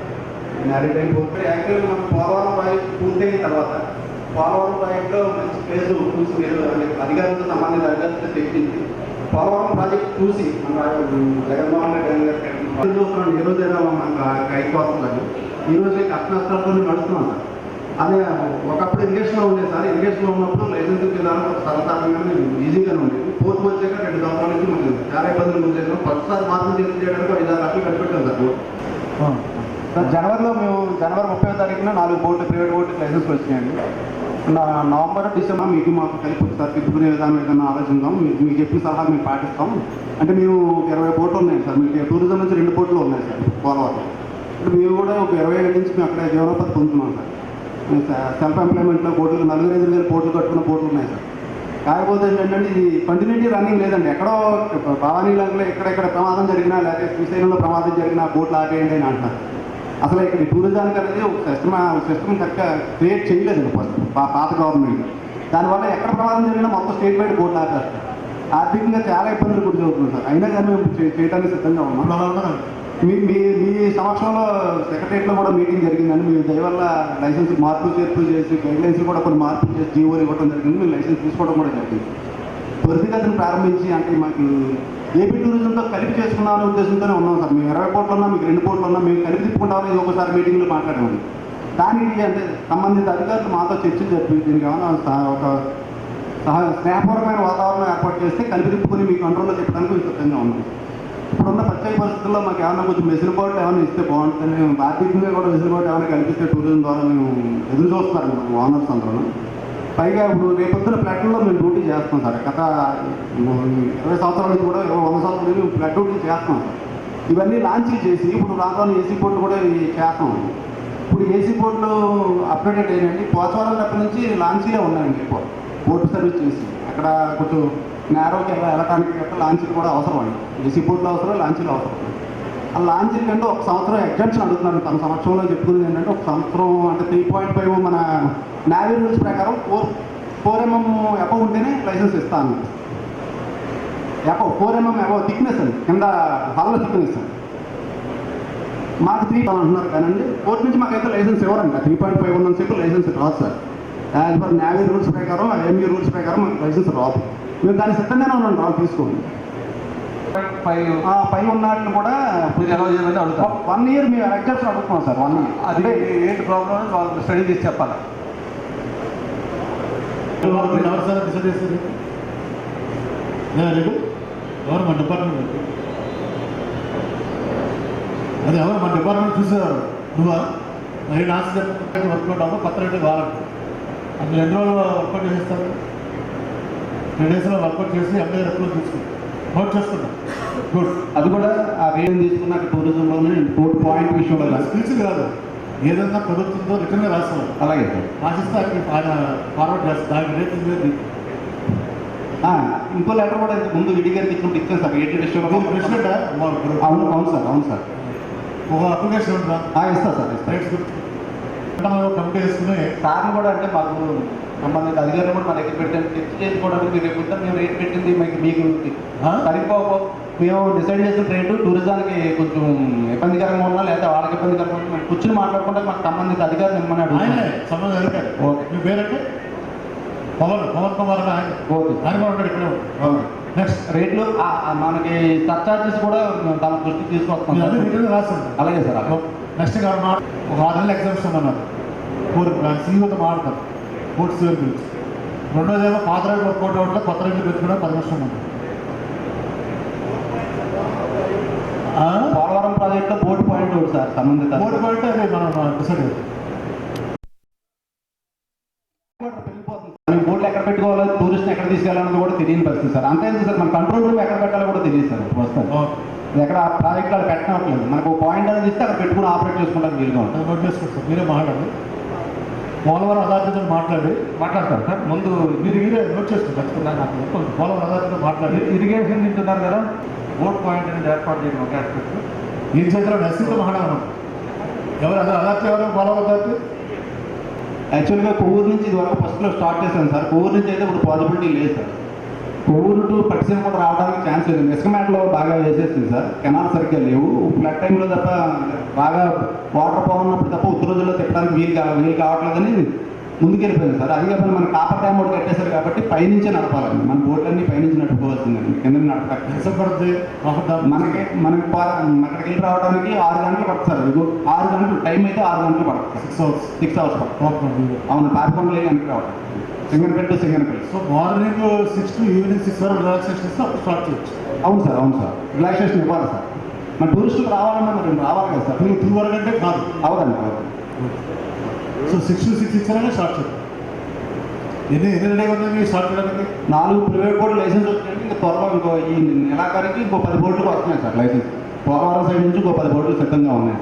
మ్యారిటైమ్ బోర్డు యాక్చువల్గా మనం పోలవరం ప్రాజెక్ట్ పూర్తయిన తర్వాత పోలవరం ప్రాజెక్టులో మంచి ప్లేస్ చూసి మీరు అధికారులతో సంబంధిత అధికారులతో తెప్పించి పోలవరం ప్రాజెక్ట్ చూసి మన జగన్మోహన్ రెడ్డి గారు చూస్తున్నాం. ఈ రోజైనా మనకు అయిపోతుందని ఈ రోజే కష్ట నష్టాలతో నడుస్తున్నాం సార్. అదే ఒకప్పుడు ఇరిగేషన్లో ఉండేది సార్. ఇరిగేషన్లో ఉన్నప్పుడు లైసెన్స్ విధానం సరళంగానే ఈజీగానే ఉండేది. పోర్టు వచ్చాక 2 సంవత్సరాల నుంచి మనకి చాలా ఇబ్బందులు ఉండేది. ఫస్ట్సారి మార్పులు చేయడానికి 5-6 లక్షలు కట్టిపెట్టాం సార్. జనవరిలో మేము జనవరి 30వ తారీఖున 4 బోర్డు ప్రైవేట్ బోర్డుకి లైసెన్స్ వచ్చినాయండి. నవంబర్ డిసెంబర్ మీకు మాకు కలిపి సార్ తిప్పుకునే విధానం ఏదైనా ఆలోచిద్దాం. మీకు చెప్పిన సలహా మేము పాటిస్తాం. అంటే మేము 20 బోట్లు ఉన్నాయి సార్. మీకు టూరిజం నుంచి 2 బోట్లు ఉన్నాయి సార్ పోలవరం. అంటే మేము కూడా ఒక 20 ఏళ్ళ నుంచి మేము అక్కడ జీవనోపాధి పొందుతున్నాం సార్. సెల్ఫ్ ఎంప్లాయ్మెంట్లో బోట్లు 4-5 బోట్లు కట్టుకున్న బోట్లు ఉన్నాయి సార్. కాకపోతే ఏంటంటే ఇది కంటిన్యూటీ రన్నింగ్ లేదండి. ఎక్కడో భవానీలంకలో ఎక్కడెక్కడ ప్రమాదం జరిగినా లేకపోతే శ్రీశైలంలో ప్రమాదం జరిగినా బోట్లు ఆపేయండి అని అంటారు. అసలు ఇక్కడ టూరిజానికి అనేది ఒక సిస్టమ్ కరెక్ట్గా క్రియేట్ చేయలేదు ఫస్ట్ పాత గవర్నమెంట్. దానివల్ల ఎక్కడ ప్రమాదం జరిగినా మొత్తం స్టేట్ వైడ్ బోట్లు ఆపారు. ఆర్థికంగా చాలా ఇబ్బందులు గురి అవుతుంది సార్. అయినా కానీ మేము చేయడానికి సిద్ధంగా ఉన్నాం. మీ సమక్షంలో సెక్రటరియట్లో కూడా మీటింగ్ జరిగిందండి. మీ దయవల్ల లైసెన్స్ మార్పులు చేర్పులు చేసి గైడ్లైన్స్ కూడా కొన్ని మార్పులు చేసి జీవోలు ఇవ్వడం జరిగింది. మీరు లైసెన్స్ తీసుకోవడం కూడా జరిగింది. త్వరితగతిని ప్రారంభించి అంటే మాకు ఏపీ టూరిజంతో కలిపి చేసుకున్నామనే ఉద్దేశంతోనే ఉన్నాం సార్. మేము 20 కోట్లు ఉన్నా, మీకు 2 కోట్లు ఉన్నా, మేము కలిపి తిప్పుకుంటామని ఇది ఒకసారి మీటింగ్లో మాట్లాడాము. దానికి అంటే సంబంధిత అధికారులు మాతో చర్చలు జరిపి దీనికి ఏమైనా ఒక స్నేహపూర్వకమైన వాతావరణం ఏర్పాటు చేస్తే కలిపి తిప్పుకొని మీ కంట్రోల్లో తిప్పడానికి మేము సిద్ధంగా ఉన్నాం. ఇప్పుడున్న ప్రత్యేక పరిస్థితుల్లో మాకు ఏమైనా కొంచెం వెసులుబాటు ఏమైనా ఇస్తే బాగుంటుంది. మేము ఆర్థికంగా కూడా వెసులుబాటు ఏమైనా కల్పిస్తే టూరిజం ద్వారా మేము ఎదురు చూస్తున్నారు ఓనర్స్ అందరూ. పైగా ఇప్పుడు రేపొద్దున ఫ్లడ్లో మేము డ్యూటీ చేస్తాం సార్. గత 20 సంవత్సరాల నుంచి కూడా 100 సంవత్సరాల నుంచి మేము ఫ్లడ్ డ్యూటీ చేస్తాం సార్. ఇవన్నీ లాంచీలు చేసి ఇప్పుడు రాను ఏసీ బోట్లు కూడా చేస్తాం. ఇప్పుడు ఏసీ బోట్లు అప్డేటెడ్ అయ్యండి. పోచవరం తప్ప నుంచి లాంచీలే ఉన్నాయండి. బోట్ సర్వీస్ చేసి అక్కడ కొంచెం నేరోకి వెళ్ళడానికి గట్రా లాంచీలు కూడా అవసరం అండి. ఏసీ బోట్లు అవసరం, లాంచీలు అవసరం. ఆ లాంచీల కంటే 1 సంవత్సరం ఎగ్జామ్షన్ అడుగుతున్నాను. తన సంవత్సరంలో చెప్పుకునేది ఏంటంటే 1 సంవత్సరం అంటే 3.5 మన నేవీ రూల్స్ ప్రకారం 4 mm అబవ్ ఉంటేనే లైసెన్స్ ఇస్తాను. అబవ్ 4 mm అబవ్ థిక్నెస్ అండి, కింద హల్ల థిక్నెస్ అండి. మాకు 3 అంటున్నారు కానండి, కోర్టు నుంచి మాకైతే లైసెన్స్ ఇవ్వరండి. 3.5 ఉన్నంతసేపు లైసెన్స్ రాదు sir. As per navy rules ప్రకారం, ఎంఈ రూల్స్ ప్రకారం మాకు లైసెన్స్ రాదు. మేము దాన్ని సిద్ధంగానే ఉన్నాం, రావు తీసుకోండి. 5 ఉన్న వాటిని కూడా మీరు ఎలా చేయాలని అడుగుతాం. 1 year మేము ఎగ్జామ్షన్ అడుగుతున్నాం సార్. 1 year అది ఏంటి ప్రాబ్లం వాళ్ళు స్టడీ చేసి చెప్పాలి. ఎవరు సార్ డిసైడ్ చేశారు? ఎవరు మన డిపార్ట్మెంట్? అది ఎవరు మన డిపార్ట్మెంట్ చూసేవారు? నువ్వా? మరి లాస్ట్ వర్కౌట్ అవ్వ కొత్త రేటు కావాలంటే అందులో ఎన్ని రోజులు వర్కౌట్ చేసేస్తారు? 3 daysలో వర్కౌట్ చేసి ఎంఐ రెప్లో తీసుకుంటాం, నోట్ చేసుకుంటాం. గుడ్. అది కూడా ఆ రేట్ తీసుకున్నాక టూరిజంలోనే కోర్టు పాయింట్ విషయంలో స్కిల్స్ కాదు, ఏదైనా ప్రభుత్వంతో రిటర్న్గా రాస్తాం. అలాగే సార్. రాసిస్తే ఆయన ఫార్వర్డ్ చేస్తారు. దానికి రేట్ ఇది. ఇంకో లెటర్ కూడా ముందు విడి గారికి ఇచ్చినప్పుడు ఇచ్చాను సార్. ఏటీ విషయంలో ప్రెసిడెంట్ అవును అవును సార్. అవును సార్. ఒక అప్లికేషన్ ఉంటుందా? ఇస్తా సార్. ఇస్తా. రేట్స్ కమిటీ చేసుకుని సార్ని కూడా అంటే మాకు సంబంధిత అధికారులు కూడా మా దగ్గర పెట్టాను. చర్చ చేసుకోవడానికి మీరు రేపు మేము రేట్ పెట్టింది మీకు సరిపోక మేము డిసైడ్ చేసిన రేటు టూరిజానికి కొంచెం ఇబ్బందికరంగా ఉన్నా లేదా వాళ్ళకి ఇబ్బందికరంగా ఉన్నా మేము కూర్చొని మాట్లాడుకుంటే మాకు సంబంధిత అధికారులు ఇమ్మన్నాడు. ఆయనే సంబంధం అధికారి. ఓకే. మీ పేరంటే పవన్ కుమార్ అని ఆయన. ఓకే. ఆయన కూడా ఉంటాడు ఇక్కడే. నెక్స్ట్ రేట్లు మనకి సర్చార్జెస్ కూడా తన దృష్టికి తీసుకొస్తాం. అన్ని రిటర్న్ రాస్తాను. అలాగే సార్. అలాగే. నెక్స్ట్ ఒక 6 నెలల ఎగ్జామ్షన్ అన్నారు. 4 సీఈఓతో మాట్లాడతారు కోర్టు సీఓ గురించి. రెండోదేమో పాత రేట్లు వర్కౌట్ అవ్వట్లో కొత్త రేట్లు పెట్టుకోవడం పర్మిషన్ ఉంది. పోలవరం ప్రాజెక్ట్లో బోర్డు పాయింట్ ఒకటి సార్ సంబంధిత బోర్డు పాయింట్ అది మనం డిసైడ్ అవుతుంది. బోర్డులు ఎక్కడ పెట్టుకోవాలో, టూరిస్ట్ ఎక్కడ తీసుకెళ్ళాలన్నది కూడా తెలియని పరిస్థితి సార్. అంతే సార్, మన కంట్రోల్ రూమ్ ఎక్కడ పెట్టాలో కూడా తెలియదు సార్. వస్తాను ఎక్కడ ప్రాజెక్ట్ వాళ్ళు పెట్టనట్లేదు. మనకు పాయింట్ అనేది ఇస్తే అక్కడ పెట్టుకుని ఆపరేట్ చేసుకోవడానికి వీలుగా ఉంటుంది. నోట్ చేసుకుంటాం. మీరే మాట్లాడండి. పోలవరం అథారిటీతో మాట్లాడతారు సార్. ముందు మీరే నోట్ చేసుకుంటారు. నాకు పోలవరం అథారిటీతో మాట్లాడి ఇరిగేషన్ తింటున్నారు కదా, బోర్డ్ పాయింట్ అనేది ఏర్పాటు చేయడం ఒక ఆస్పెక్ట్. ఈ చేతిలో ఎస్సీతో మాట్లాడమని ఎవరు అథారిటీ ఎవరు పోలవరం అథారిటీ? యాక్చువల్గా కొవ్వూరు నుంచి ఇది వరకు ఫస్ట్లో స్టార్ట్ చేశాను సార్. కొవ్వూరు నుంచి అయితే ఇప్పుడు పాసిబిలిటీ లేదు సార్. కొవ్వూరు టు పట్టిసీమ కూడా రావడానికి ఛాన్స్ లేదు. ఎస్కమేట్లో బాగా వేసేసింది సార్. కెనాల్ సరిగ్గా లేవు. ఫ్లడ్ టైంలో తప్ప బాగా వాటర్ పోన్నప్పుడు తప్ప ఉత్తరోజుల్లో తిప్పడానికి వీలు కావట్లేదని ముందుకెళ్ళిపోయింది సార్. అది కాకుండా మన కాపర్ డ్యామ్ ఒకటి కట్టేశారు కాబట్టి పైనుంచే నడపాలండి. మన బోట్లన్నీ పైనుంచి నడుపుకోవాల్సిందండి, కింద నడపడుతుంది. మనకి అక్కడికి వెళ్ళి రావడానికి 6 గంటలు పడుతుంది సార్. 6 గంటలు టైం అయితే 6 గంటలు పడుతుంది. 6 hours పడుతుంది. అవును, పాపికొండలు వెనక్కి రావడం Singanpeta to Singanpeta. So morning 6 to evening 6 వరకు రిలాక్సేషన్ ఇస్తే అప్పుడు స్టార్ట్ చేయొచ్చు. అవును సార్. అవును సార్. రిలాక్సేషన్ ఇవ్వాలి సార్. మన టూరిస్టులు రావాలన్నా మరి రావాలి కదా సార్. 2 వరకు అంటే కాదు. అవదండి. అవదు. సో 6 to 6 అనే స్టార్ట్ చేయాలి. ఎన్ని రెడీ ఉన్నాయి స్టార్ట్ చేయడానికి? 4 ప్రైవేట్ బోర్డు లైసెన్స్ వచ్చిందంటే ఇంకా త్వరలో ఇంకో ఈ నెలాఖరికి ఇంకో 10 బోర్డులు వస్తున్నాయి సార్ లైసెన్స్. పోలవరం సైడ్ నుంచి ఇంకో 10 బోర్డులు సిద్ధంగా ఉన్నాయి.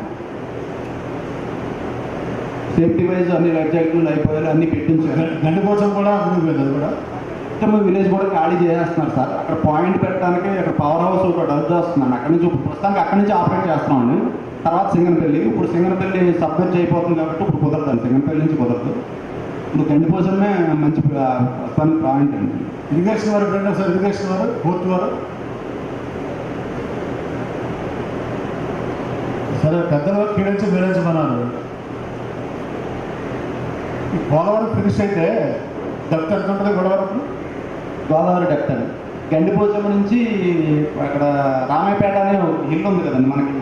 సేఫ్టీ వైజ్ అన్ని లైఫ్ జాకెట్లు అయిపోయాలి, అన్ని పెట్టించారు. గండిపోచం కూడా ముందుకు అది కూడా ఉత్తమ విలేజ్ కూడా ఖాళీ చేసేస్తున్నారు సార్. అక్కడ పాయింట్ పెట్టడానికి అక్కడ పవర్ హౌస్ ఒకటి డబ్బు వస్తున్నాను. అక్కడి నుంచి ప్రస్తుతానికి అక్కడి నుంచి ఆపరేట్ చేస్తున్నామండి. తర్వాత సింగనపల్లి. ఇప్పుడు సింగనపల్లి సబ్మిట్ అయిపోతుంది కాబట్టి ఇప్పుడు కుదరదండి. సింగనపల్లి నుంచి కుదరదు. ఇప్పుడు గండిపోచమే మంచి ప్రస్తుతానికి పాయింట్ అండి. ఇరిగేషన్ వారు ఫ్రెండ్ సార్. ఇరిగేషన్ వారు కోర్టు వారు సరే పెద్దల కీడించి మీరించమన్నారు. ఈ పోలవరం ఫినిష్ అయితే డెప్త్ ఎంత ఉంటుంది గొడవరకు? గోదావరి డెప్త్ అండి. గండిపోచం నుంచి అక్కడ రామాయపేట అనే హిల్ ఉంది కదండి మనకి.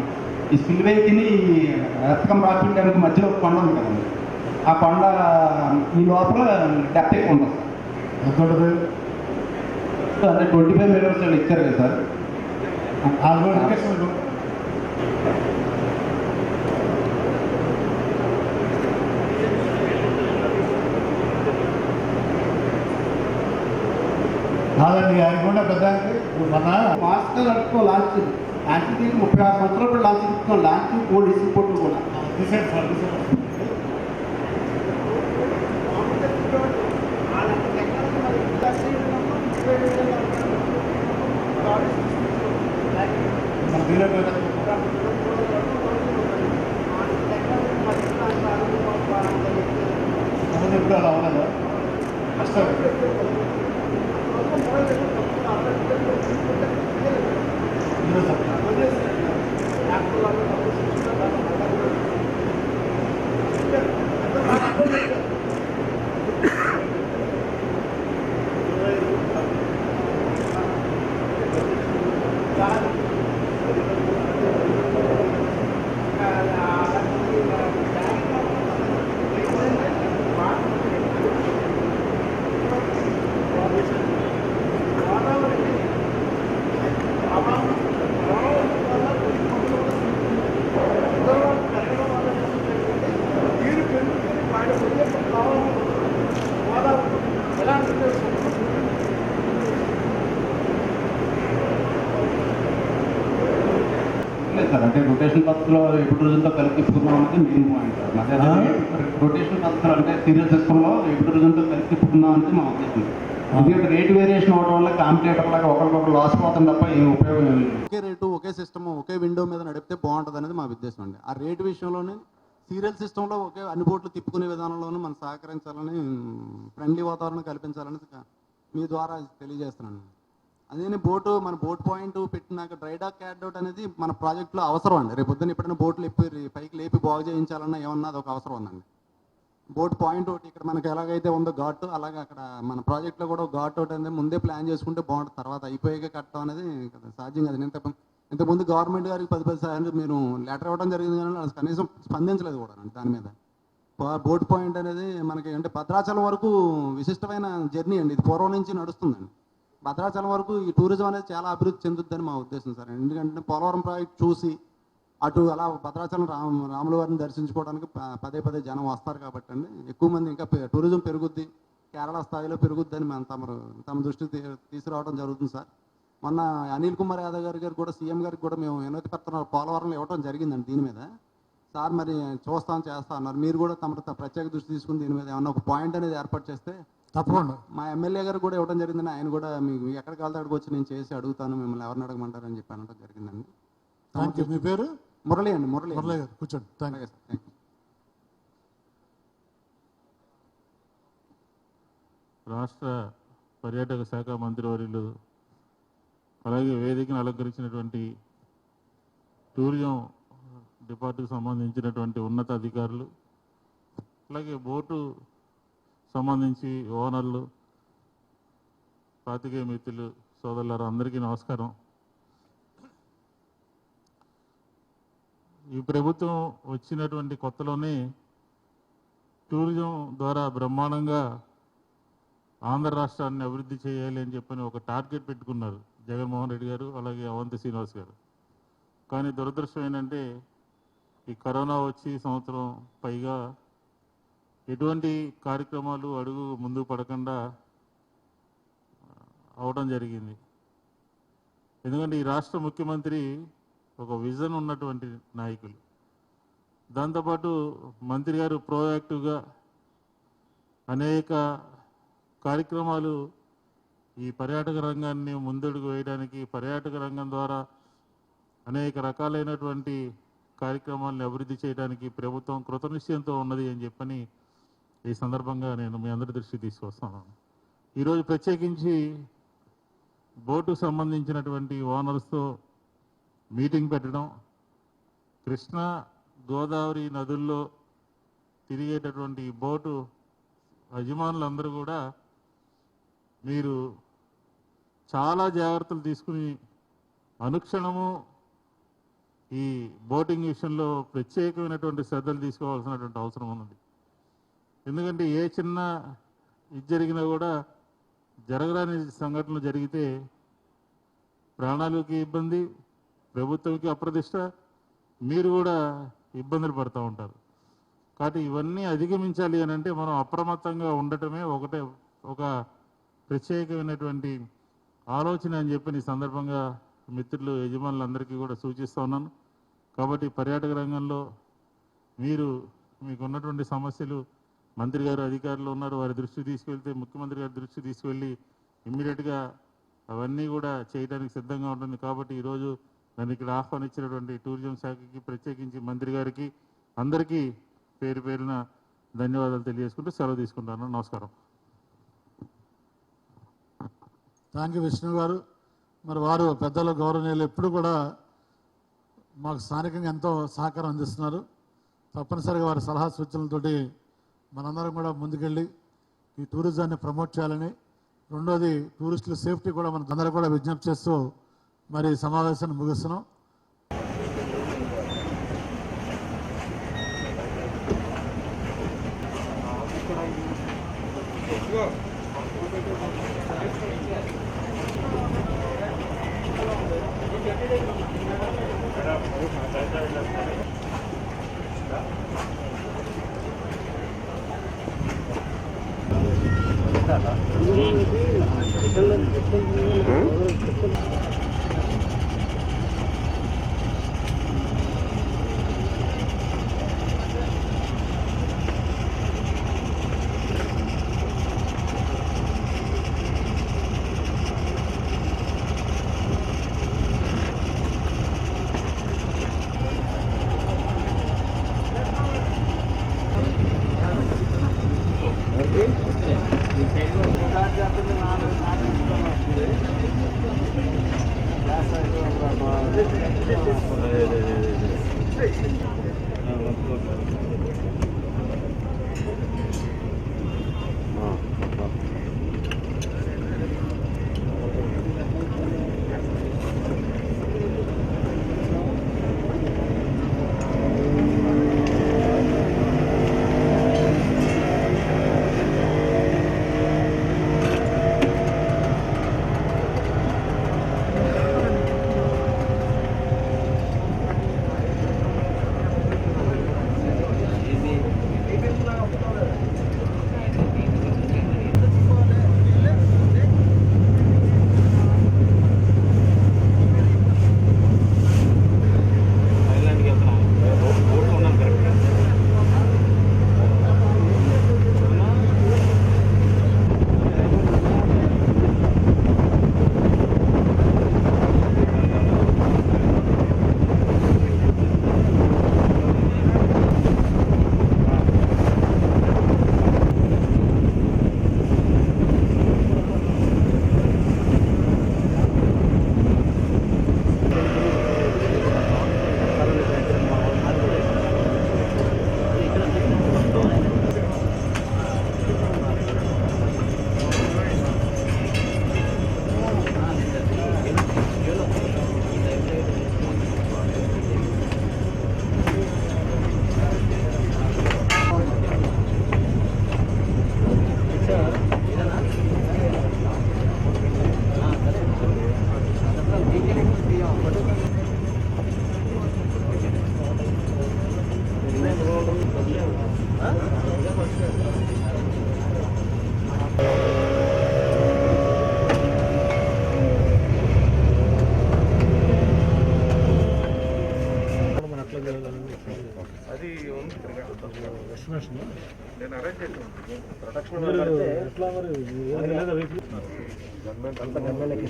ఈ స్పిల్వేకి రత్కం రాపిల్ డ్యామ్కి మధ్యలో ఒక కొండ ఉంది కదండి. ఆ కొండ ఈ లోపల డెప్త్ ఎక్కువ ఉంటుంది సార్. ఎంత ఉంటుంది? అంటే 25 meters ఇచ్చారు కదా సార్. కాదండి ఆయన కూడా పెద్ద మన మాస్టర్ అనుకో లాంచ్ లాంచ్కి 36 సంవత్సరాలు కూడా లాంచ్ ఇస్తున్నాం. లాంచ్ కోల్డ్ ఇసిపోర్ట్లు కూడా డిసైడ్ సార్ మన డీలర్ ఇప్పుడు అలా అవ్వలేదా కష్టం. లేదు సార్, అంటే రొటేషన్ పద్ధతిలో ఎప్పుడు రోజులతో కలిపి తిప్పుకున్నాం అనేది మెయిన్ పాయింట్ సార్. అదే రొటేషన్ పద్ధతిలో అంటే సీరియల్ సిస్టంలో ఎప్పుడు రోజులతో కలిపి తిప్పుకున్నాం అనేది మా ఉద్దేశం. ఎందుకంటే రేట్ వేరియేషన్ అవడం వల్ల కాంపిటేటర్ లాగా ఒకరికొకరు లాస్ పోతుంది తప్ప ఏం ఉపయోగం లేదు. ఒకే రేటు ఒకే సిస్టమ్ ఒకే విండో మీద నడిపితే బాగుంటుంది అనేది మా ఉద్దేశం అండి. ఆ రేటు విషయంలోనే సీరియల్ సిస్టంలో ఒకే అన్ని బోట్లు తిప్పుకునే విధానంలోనూ మనం సహకరించాలని, ఫ్రెండ్లీ వాతావరణం కల్పించాలని మీ ద్వారా తెలియజేస్తున్నాను. అదే మన బోట్ పాయింట్ పెట్టినాక డ్రైడాక్ క్యాడ్అవుట్ అనేది మన ప్రాజెక్టులో అవసరం అండి. రేపు పొద్దున్న ఎప్పుడైనా బోట్లు పైకి లేపి బాగు చేయించాలన్నా ఏమన్నా అది ఒక అవసరం ఉందండి. బోట్ పాయింట్ ఒకటి ఇక్కడ మనకి ఎలాగైతే ఉందో ఘాట్, అలాగే అక్కడ మన ప్రాజెక్ట్లో కూడా ఘాట్ ఒకటి అనేది ముందే ప్లాన్ చేసుకుంటే బాగుంటుంది. తర్వాత అయిపోయాక కట్టడం అనేది సాధ్యం కాదు. ఇంతకుముందు గవర్నమెంట్ గారికి 10 సార్లు మీరు లెటర్ ఇవ్వడం జరిగింది, కానీ వాళ్ళు కనీసం స్పందించలేదు కూడా దాని మీద. బోట్ పాయింట్ అనేది మనకి అంటే భద్రాచలం వరకు విశిష్టమైన జర్నీ అండి. ఇది పూర్వం నుంచి నడుస్తుందండి. భద్రాచలం వరకు ఈ టూరిజం అనేది చాలా అభివృద్ధి చెందుద్దని మా ఉద్దేశం సార్. ఎందుకంటే పోలవరం ప్రాజెక్ట్ చూసి అటు అలా భద్రాచలం రాముల వారిని దర్శించుకోవడానికి పదే జనం వస్తారు కాబట్టి అండి, ఎక్కువ మంది ఇంకా టూరిజం పెరుగుద్ది, కేరళ స్థాయిలో పెరుగుద్దని మేము తమ దృష్టికి తీసుకురావడం జరుగుతుంది సార్. మొన్న అనిల్ కుమార్ యాదవ్ గారు కూడా సీఎం గారికి కూడా మేము వినతి పత్రం పోలవరంలో ఇవ్వడం జరిగిందండి. దీని మీద సార్ మరి చేస్తా అన్నారు. మీరు కూడా తమ ప్రత్యేక దృష్టి తీసుకుని దీని మీద ఏమన్నా ఒక పాయింట్ అనేది ఏర్పాటు చేస్తే తప్పకుండా. మా ఎమ్మెల్యే గారు కూడా ఇవ్వడం జరిగిందని, ఆయన కూడా మీకు ఎక్కడికి వెళ్తే అక్కడికి వచ్చి నేను చేసి అడుగుతాను, మిమ్మల్ని ఎవరిని అడగమంటారని చెప్పి అనడం జరిగిందండి. Thank you. మీ పేరు? మురళి అండి. మురళి గారు కూర్చోండి. Thank you. రాష్ట్ర పర్యాటక శాఖ మంత్రివర్యులు, అలాగే వేదికను అలంకరించినటువంటి టూరిజం డిపార్ట్మెంట్కి సంబంధించినటువంటి ఉన్నత అధికారులు, అలాగే బోటు సంబంధించి ఓనర్లు, పాతికేయ మిత్రులు, సోదరులారు అందరికీ నమస్కారం. ఈ ప్రభుత్వం వచ్చినటువంటి కొత్తలోనే టూరిజం ద్వారా బ్రహ్మాండంగా ఆంధ్ర రాష్ట్రాన్ని అభివృద్ధి చేయాలి అని చెప్పని ఒక టార్గెట్ పెట్టుకున్నారు జగన్మోహన్ రెడ్డి గారు, అలాగే అవంతి శ్రీనివాస్ గారు. కానీ దురదృష్టం ఏంటంటే ఈ కరోనా వచ్చి సంవత్సరం పైగా ఎటువంటి కార్యక్రమాలు అడుగు ముందు పడకుండా అవడం జరిగింది. ఎందుకంటే ఈ రాష్ట్ర ముఖ్యమంత్రి ఒక విజన్ ఉన్నటువంటి నాయకులు. దాంతోపాటు మంత్రి గారు ప్రోయాక్టివ్గా అనేక కార్యక్రమాలు ఈ పర్యాటక రంగాన్ని ముందడుగు వేయడానికి, పర్యాటక రంగం ద్వారా అనేక రకాలైనటువంటి కార్యక్రమాలను అభివృద్ధి చేయడానికి ప్రభుత్వం కృతనిశ్చయంతో ఉన్నది అని చెప్పని ఈ సందర్భంగా నేను మీ అందరి దృష్టికి తీసుకొస్తాను. ఈరోజు ప్రత్యేకించి బోటుకు సంబంధించినటువంటి ఓనర్స్తో మీటింగ్ పెట్టడం, కృష్ణా గోదావరి నదుల్లో తిరిగేటటువంటి బోటు యజమానులందరూ కూడా మీరు చాలా జాగ్రత్తలు తీసుకుని అనుక్షణము ఈ బోటింగ్ విషయంలో ప్రత్యేకమైనటువంటి శ్రద్ధలు తీసుకోవాల్సినటువంటి అవసరం ఉన్నది. ఎందుకంటే ఏ చిన్న ఇది జరిగినా కూడా, జరగరాని సంఘటనలు జరిగితే ప్రాణాలకి ఇబ్బంది, ప్రభుత్వంకి అప్రదిష్ట, మీరు కూడా ఇబ్బందులు పడుతూ ఉంటారు. కాబట్టి ఇవన్నీ అధిగమించాలి అని అంటే మనం అప్రమత్తంగా ఉండటమే ఒక ప్రత్యేకమైనటువంటి ఆలోచన అని చెప్పి ఈ సందర్భంగా మిత్రులు యజమానులందరికీ కూడా సూచిస్తూ ఉన్నాను. కాబట్టి పర్యాటక రంగంలో మీకు ఉన్నటువంటి సమస్యలు మంత్రి గారు, అధికారులు ఉన్నారు, వారి దృష్టికి తీసుకెళ్తే ముఖ్యమంత్రి గారి దృష్టికి తీసుకెళ్ళి ఇమ్మీడియట్గా అవన్నీ కూడా చేయడానికి సిద్ధంగా ఉంటుంది. కాబట్టి ఈరోజు నన్ను ఇక్కడ ఆహ్వానించినటువంటి టూరిజం శాఖకి, ప్రత్యేకించి మంత్రి గారికి, అందరికీ పేరు పేరున ధన్యవాదాలు తెలియజేసుకుంటూ సెలవు తీసుకుంటాను. నమస్కారం. థ్యాంక్ యూ విష్ణు గారు. మరి వారు పెద్దల గౌరవనీయులు ఎప్పుడు కూడా మాకు స్థానికంగా ఎంతో సహకారం అందిస్తున్నారు. తప్పనిసరిగా వారి సలహా సూచనలతోటి మనందరం కూడా ముందుకెళ్ళి ఈ టూరిజాన్ని ప్రమోట్ చేయాలని, రెండోది టూరిస్టుల సేఫ్టీ కూడా మనం అందరూ కూడా విజ్ఞప్తి చేస్తూ మరి సమావేశాన్ని ముగిస్తున్నాం.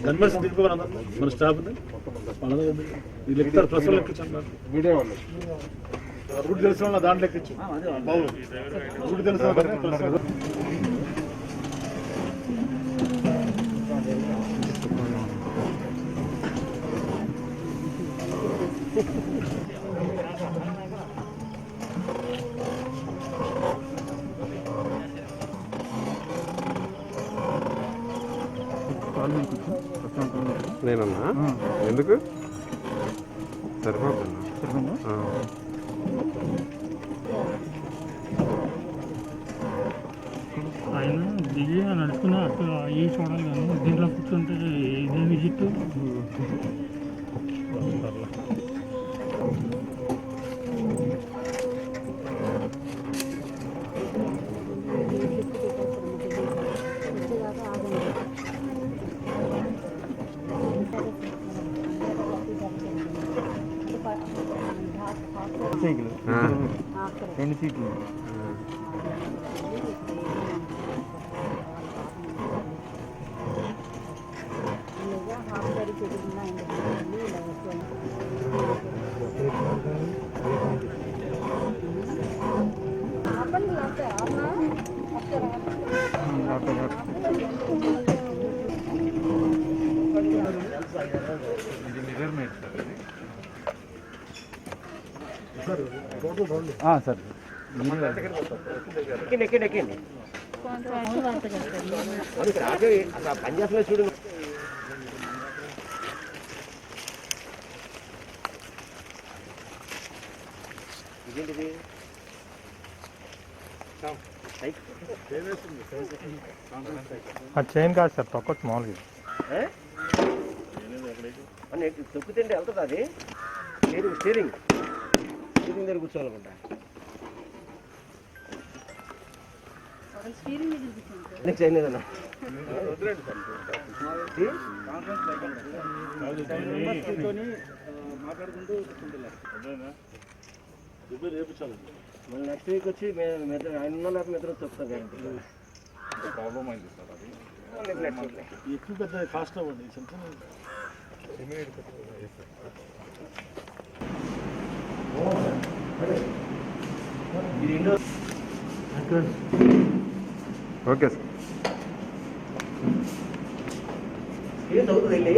గన్మెన్స్ దిగిపోవాలి మన స్టాఫ్ వీళ్ళు ఎక్కుతారు, ప్లస్ వాళ్ళు ఎక్కించండి. వీడియో వాళ్ళు రూట్ తెలిసిన వాళ్ళ దాంట్లో ఎక్కించు. బాబు రూట్ తెలిసిన నేనన్నా ఎందుకు సరిపోతున్నా ఆయన దిగి నడుచుకున్న అటు అవి చూడాలి కానీ దీంట్లో కూర్చుంటే ఇదే విజిట్ రెండు సీట్లు సార్ ఎక్కండి పని చేస్తున్నా చూడు. ఇదేంటిది చైన్ కాదు సార్ తొక్కొచ్చు మామూలుగా తొక్కితే వెళ్తుంది అది స్టీరింగ్ దగ్గర కూర్చోవాలనుకుంటా. నీకు చేయలేదన్నా మళ్ళీ నెక్స్ట్ వీక్ వచ్చి ఆయన ఉన్న లేకపోతే మిత్రం చెప్తాం గ్యారంటీ. ప్రాబ్లం అయింది సార్ అది ఎక్కువ పెద్ద కాస్ట్ అవ్వండి ఓకే సార్. ఏం చదువుతుంది వెళ్ళి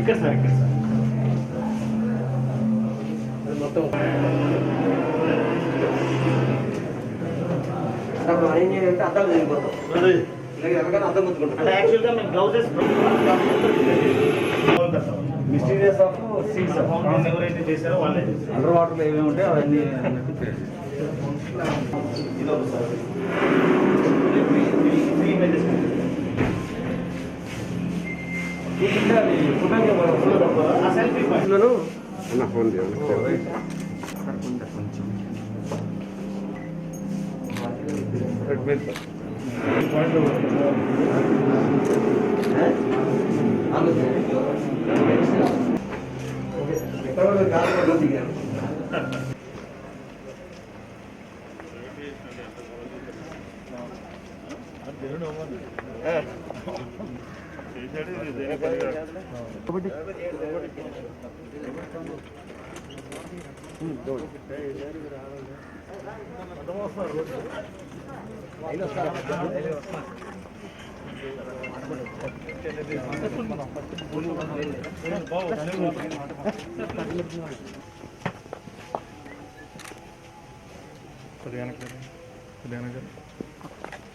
ఇక్కడ సార్ మొత్తం ఏం చేయాలంటే అద్దాలు తిరిగిపోతాం ఇలాగే అద్దం గుర్తుకుంటాం. యాక్చువల్గా మేము గ్లౌజెస్ మిస్టీరియస్ ఆఫ్ సీడ్స్ ఎవరైతే చేశారో వాళ్ళే అండర్ వాటర్లో ఏమేమి ఉంటాయో అవన్నీ ఫోన్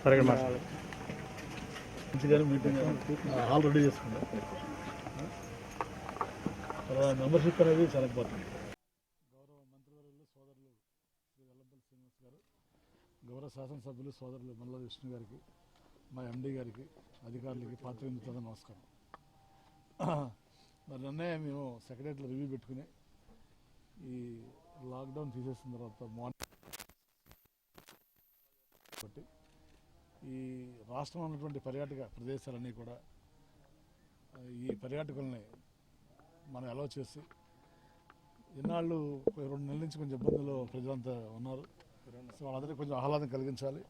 సరే మంచిగానే మీటింగ్ హాల్ రెడీ చేసుకుంటాం. తర్వాత మెంబర్షిప్ అనేది చాలా ఇంపార్టెంట్. గౌరవ మంత్రివర్యులు సోదరులు శ్రీ వెల్లంపల్లి శ్రీనివాస్ గారు, గౌరవ శాసనసభ్యులు సోదరులు మల్లా విష్ణు గారికి, మా ఎండీ గారికి, అధికారులకి, పాత్రికేయులకు నమస్కారం. మరి నిన్నే మేము సెక్రటరీలో రివ్యూ పెట్టుకుని ఈ లాక్డౌన్ తీసేసిన తర్వాత మార్నింగ్ కాబట్టి ఈ రాష్ట్రంలో ఉన్నటువంటి పర్యాటక ప్రదేశాలన్నీ కూడా ఈ పర్యాటకుల్ని మనం అలౌ చేసి ఇన్నాళ్ళు 2 నెలల నుంచి కొంచెం ఇబ్బందుల్లో ప్రజలంతా ఉన్నారు. సో వాళ్ళందరికీ కొంచెం ఆహ్లాదం కలిగించాలి.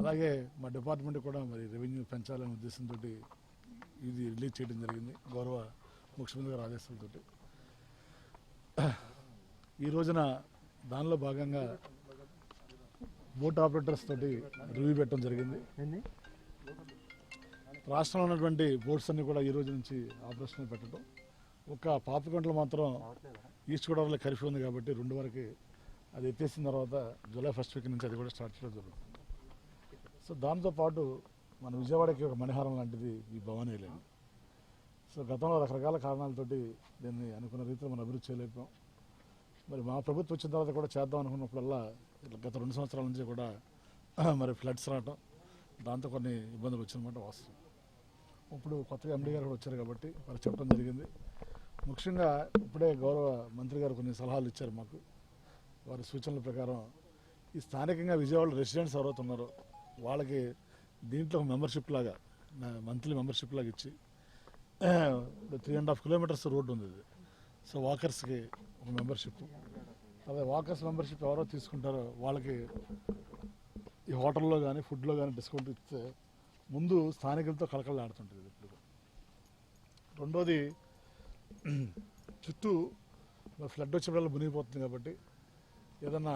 అలాగే మా డిపార్ట్మెంట్ కూడా మరి రెవెన్యూ పెంచాలనే ఉద్దేశంతో ఇది రిలీజ్ చేయడం జరిగింది గౌరవ ముఖ్యమంత్రి గారి ఆదేశాలతో. ఈ రోజున దానిలో భాగంగా బోట్ ఆపరేటర్స్ తోటి రివ్యూ పెట్టడం జరిగింది. రాష్ట్రంలో ఉన్నటువంటి బోట్స్ అన్ని కూడా ఈ రోజు నుంచి ఆపరేషన్ పెట్టడం. ఒక పాపికొండలు మాత్రం ఈస్ట్ గోదావరిలో కర్ఫ్యూ ఉంది కాబట్టి 2 వరకు అది ఎత్తేసిన తర్వాత జూలై 1st వీక్ నుంచి అది కూడా స్టార్ట్ చేయడం జరుగుతుంది. సో దాంతోపాటు మన విజయవాడకి ఒక మణిహారం లాంటిది ఈ భవానీ ఐలాండ్. సో గతంలో రకరకాల కారణాలతోటి దీన్ని అనుకున్న రీతిలో మనం అభివృద్ధి చేయలేకపోయాం. మరి మా ప్రభుత్వం వచ్చిన తర్వాత కూడా చేద్దాం అనుకున్నప్పుడల్లా గత 2 సంవత్సరాల నుంచి కూడా మరి ఫ్లడ్స్ రావటం, దాంతో కొన్ని ఇబ్బందులు వచ్చినమాట వాస్తవం. ఇప్పుడు కొత్తగా ఎండీ గారు కూడా వచ్చారు కాబట్టి వారు చెప్పడం జరిగింది. ముఖ్యంగా ఇప్పుడే గౌరవ మంత్రి గారు కొన్ని సలహాలు ఇచ్చారు మాకు. వారి సూచనల ప్రకారం ఈ స్థానికంగా విజయవాడలో రెసిడెంట్స్ ఎవరైతే ఉన్నారో వాళ్ళకి దీంట్లో మెంబర్షిప్ లాగా మంత్లీ మెంబర్షిప్ లాగా ఇచ్చి 3.5 కిలోమీటర్స్ రోడ్డు ఉంది ఇది. సో వాకర్స్కి ఒక మెంబర్షిప్, అదే వాకర్స్ మెంబర్షిప్ ఎవరో తీసుకుంటారో వాళ్ళకి ఈ హోటల్లో కానీ ఫుడ్లో కానీ డిస్కౌంట్ ఇస్తే ముందు స్థానికులతో కలకలాడుతుంటుంది ఇప్పుడు. రెండోది చుట్టూ ఫ్లడ్ వచ్చేప్పుడల్లా మునిగిపోతుంది కాబట్టి ఏదన్నా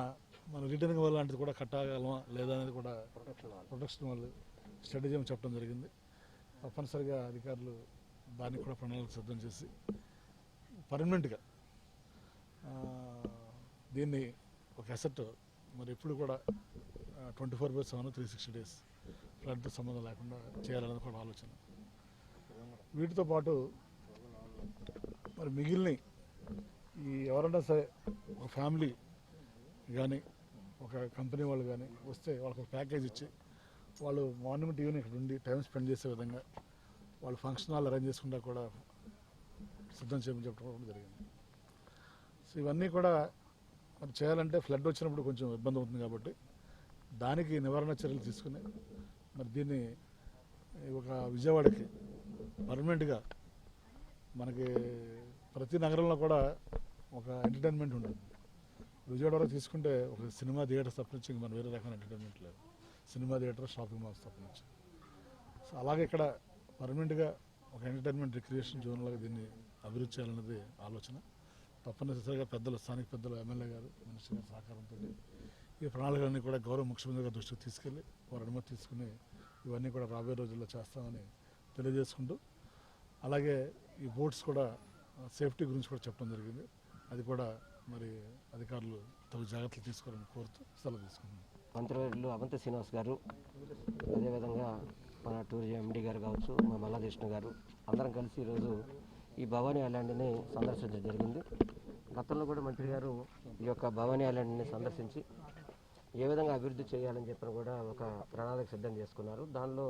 మన రిటర్నింగ్ వల్ల లాంటిది కూడా కట్టగలమా లేదా అనేది కూడా ప్రొటెక్షన్ వాళ్ళు స్టడీ చేయమని చెప్పడం జరిగింది. తప్పనిసరిగా అధికారులు దానికి కూడా ప్రణాళిక సిద్ధం చేసి పర్మనెంట్గా దీన్ని ఒక అసెట్ మరి ఎప్పుడు కూడా 24/7 360 days ఫ్లడ్తో సంబంధం లేకుండా చేయాలనేది కూడా ఆలోచన. వీటితో పాటు మరి మిగిలిన ఈ ఎవరన్నా సరే ఒక ఫ్యామిలీ కానీ ఒక కంపెనీ వాళ్ళు కానీ వస్తే వాళ్ళకి ఒక ప్యాకేజ్ ఇచ్చి వాళ్ళు మార్నింగ్ టు ఈవినింగ్ ఇక్కడ ఉండి టైం స్పెండ్ చేసే విధంగా వాళ్ళు ఫంక్షన్ హాల్ అరేంజ్ చేసుకుంటా కూడా సిద్ధం చేయమని చెప్పడం జరిగింది. సో ఇవన్నీ కూడా మరి చేయాలంటే ఫ్లడ్ వచ్చినప్పుడు కొంచెం ఇబ్బంది అవుతుంది కాబట్టి దానికి నివారణ చర్యలు తీసుకుని మరి దీన్ని ఒక విజయవాడకి పర్మనెంట్గా మనకి ప్రతి నగరంలో కూడా ఒక ఎంటర్టైన్మెంట్ ఉంటుంది. విజయవాడలో తీసుకుంటే ఒక సినిమా థియేటర్ తప్పించి మన వేరే రకమైన ఎంటర్టైన్మెంట్ లేదు. సినిమా థియేటర్, షాపింగ్ మాల్స్ తప్పించి. సో అలాగే ఇక్కడ పర్మనెంట్గా ఒక ఎంటర్టైన్మెంట్ రిక్రియేషన్ జోన్ లాగా దీన్ని అభివృద్ధి చేయాలన్నది ఆలోచన. తప్పనిసరిగా పెద్దలు, స్థానిక పెద్దలు, ఎమ్మెల్యే గారు, మినిస్టర్ గారి సహకారంతో ఈ ప్రణాళికలన్నీ కూడా గౌరవ ముఖ్యమంత్రి గారి దృష్టికి తీసుకెళ్ళి వారు అనుమతి తీసుకుని ఇవన్నీ కూడా రాబోయే రోజుల్లో చేస్తామని తెలియజేసుకుంటూ, అలాగే ఈ బోట్స్ కూడా సేఫ్టీ గురించి కూడా చెప్పడం జరిగింది. అది కూడా మరి అధికారులు తగు జాగ్రత్తలు తీసుకోవాలని కోరుతూ సెలవు తీసుకుంటున్నాం. మంత్రివర్యులు అవంతి శ్రీనివాస్ గారు, అదేవిధంగా మన టూరిజం ఎండీ గారు కావచ్చు, మా మల్లాకృష్ణ గారు అందరం కలిసి ఈరోజు ఈ భవానీ ఐలాండ్ని సందర్శించడం జరిగింది. గతంలో కూడా మంత్రి గారు ఈ యొక్క భవానీ ఐలాండ్ని సందర్శించి ఏ విధంగా అభివృద్ధి చేయాలని చెప్పని కూడా ఒక ప్రణాళిక సిద్ధం చేసుకున్నారు. దానిలో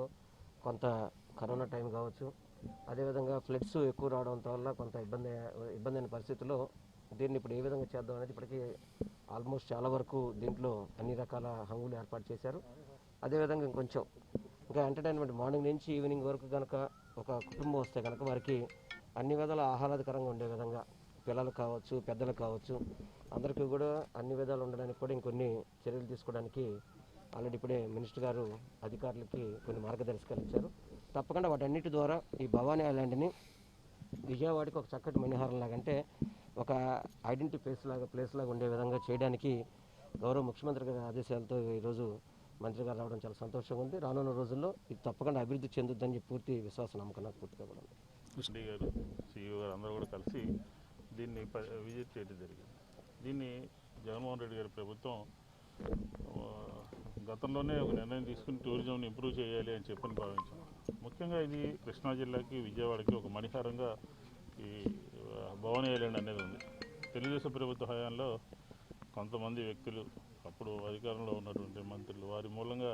కొంత కరోనా టైం కావచ్చు, అదేవిధంగా ఫ్లడ్స్ ఎక్కువ రావడం వల్ల కొంత ఇబ్బంది అయిన పరిస్థితుల్లో దీన్ని ఇప్పుడు ఏ విధంగా చేద్దాం అనేది ఇప్పటికీ ఆల్మోస్ట్ చాలా వరకు దీంట్లో అన్ని రకాల హంగులు ఏర్పాటు చేశారు. అదేవిధంగా ఇంకొంచెం ఇంకా ఎంటర్టైన్మెంట్ మార్నింగ్ నుంచి ఈవినింగ్ వరకు కనుక ఒక కుటుంబం వస్తే కనుక వారికి అన్ని విధాల ఆహ్లాదకరంగా ఉండే విధంగా పిల్లలకు కావచ్చు, పెద్దలకు కావచ్చు, అందరికీ కూడా అన్ని విధాలు ఉండడానికి కూడా ఇంకొన్ని చర్యలు తీసుకోవడానికి ఆల్రెడీ ఇప్పుడే మినిస్టర్ గారు అధికారులకి కొన్ని మార్గదర్శకాలు ఇచ్చారు. తప్పకుండా వాటన్నిటి ద్వారా ఈ భవానీ ఐలాండ్ని విజయవాడకి ఒక చక్కటి మణిహారం లాగా, అంటే ఒక ఐడెంటిటీ ప్లేస్ లాగా ఉండే విధంగా చేయడానికి గౌరవ ముఖ్యమంత్రి గారి ఆదేశాలతో ఈరోజు మంత్రి గారు రావడం చాలా సంతోషంగా ఉంది. రానున్న రోజుల్లో ఇది తప్పకుండా అభివృద్ధి చెందుద్దని పూర్తి విశ్వాసం నమ్మకం నాకు పూర్తిగా కూడా ఉంది. ఎండీ గారు, సిఇఓ గారు అందరూ కూడా కలిసి దీన్ని విజిట్ చేయడం జరిగింది. దీన్ని జగన్మోహన్ రెడ్డి గారి ప్రభుత్వం గతంలోనే ఒక నిర్ణయం తీసుకుని టూరిజంని ఇంప్రూవ్ చేయాలి అని చెప్పని భావించాం. ముఖ్యంగా ఇది కృష్ణా జిల్లాకి, విజయవాడకి ఒక మణిహారంగా ఈ భవానీ ఐలాండ్ అనేది ఉంది. తెలుగుదేశం ప్రభుత్వ హయాంలో కొంతమంది వ్యక్తులు, అప్పుడు అధికారంలో ఉన్నటువంటి మంత్రులు, వారి మూలంగా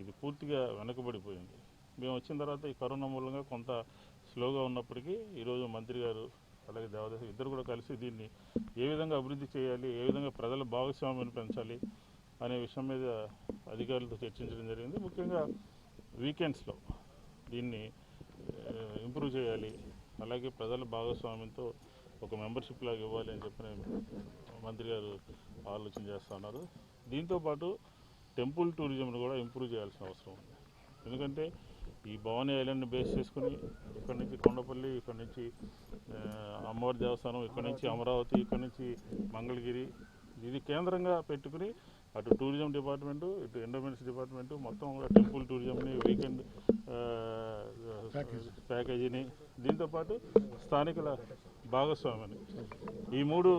ఇది పూర్తిగా వెనకబడిపోయింది. మేము వచ్చిన తర్వాత ఈ కరోనా మూలంగా కొంత స్లోగా ఉన్నప్పటికీ ఈరోజు మంత్రి గారు అలాగే దేవాదాసు ఇద్దరు కూడా కలిసి దీన్ని ఏ విధంగా అభివృద్ధి చేయాలి, ఏ విధంగా ప్రజల భాగస్వామ్యాన్ని పెంచాలి, అనే విషయం మీద అధికారులతో చర్చించడం జరిగింది. ముఖ్యంగా వీకెండ్స్లో దీన్ని ఇంప్రూవ్ చేయాలి, అలాగే ప్రజల భాగస్వామ్యంతో ఒక మెంబర్షిప్ లాగా ఇవ్వాలి అని చెప్పి మంత్రి గారు ఆలోచన చేస్తున్నారు. దీంతోపాటు టెంపుల్ టూరిజంను కూడా ఇంప్రూవ్ చేయాల్సిన అవసరం ఉంది. ఎందుకంటే ఈ భవానీ ఐలాండ్ని బేస్ చేసుకుని ఇక్కడి నుంచి కొండపల్లి, ఇక్కడి నుంచి అమ్మవారి దేవస్థానం, ఇక్కడి నుంచి అమరావతి, ఇక్కడి నుంచి మంగళగిరి, ఇది కేంద్రంగా పెట్టుకుని అటు టూరిజం డిపార్ట్మెంటు, ఇటు ఎండోమెంట్స్ డిపార్ట్మెంటు మొత్తం కూడా టెంపుల్ టూరిజంని, వీకెండ్ ప్యాకేజీని, దీంతోపాటు స్థానికుల భాగస్వామ్యాన్ని, ఈ 3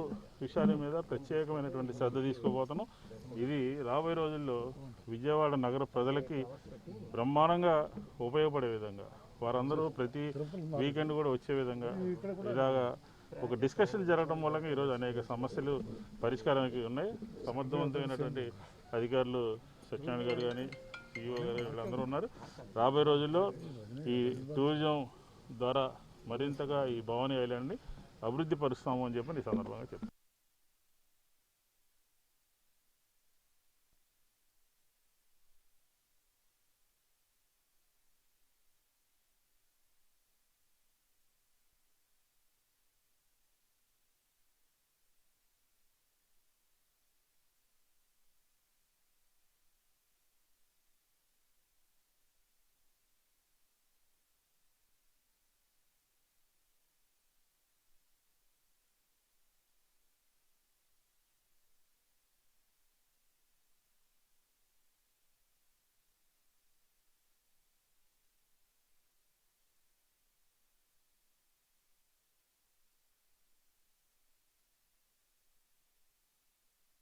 విషయాల మీద ప్రత్యేకమైనటువంటి శ్రద్ధ తీసుకోబోతున్నాం. ఇది రాబోయే రోజుల్లో విజయవాడ నగర ప్రజలకి బ్రహ్మాండంగా ఉపయోగపడే విధంగా, వారందరూ ప్రతి వీకెండ్ కూడా వచ్చే విధంగా ఇలాగా ఒక డిస్కషన్ జరగడం మూలంగా ఈరోజు అనేక సమస్యలు పరిష్కారానికి ఉన్నాయి. సమర్థవంతమైనటువంటి అధికారులు సత్యనారాయణ గారు కానీ, సిఇఓ గారు వీళ్ళందరూ ఉన్నారు. రాబోయే రోజుల్లో ఈ టూరిజం ద్వారా మరింతగా ఈ భవానీ ఐలాండ్ని అభివృద్ధి పరుస్తాము అని చెప్పి ఈ సందర్భంగా చెప్తాను.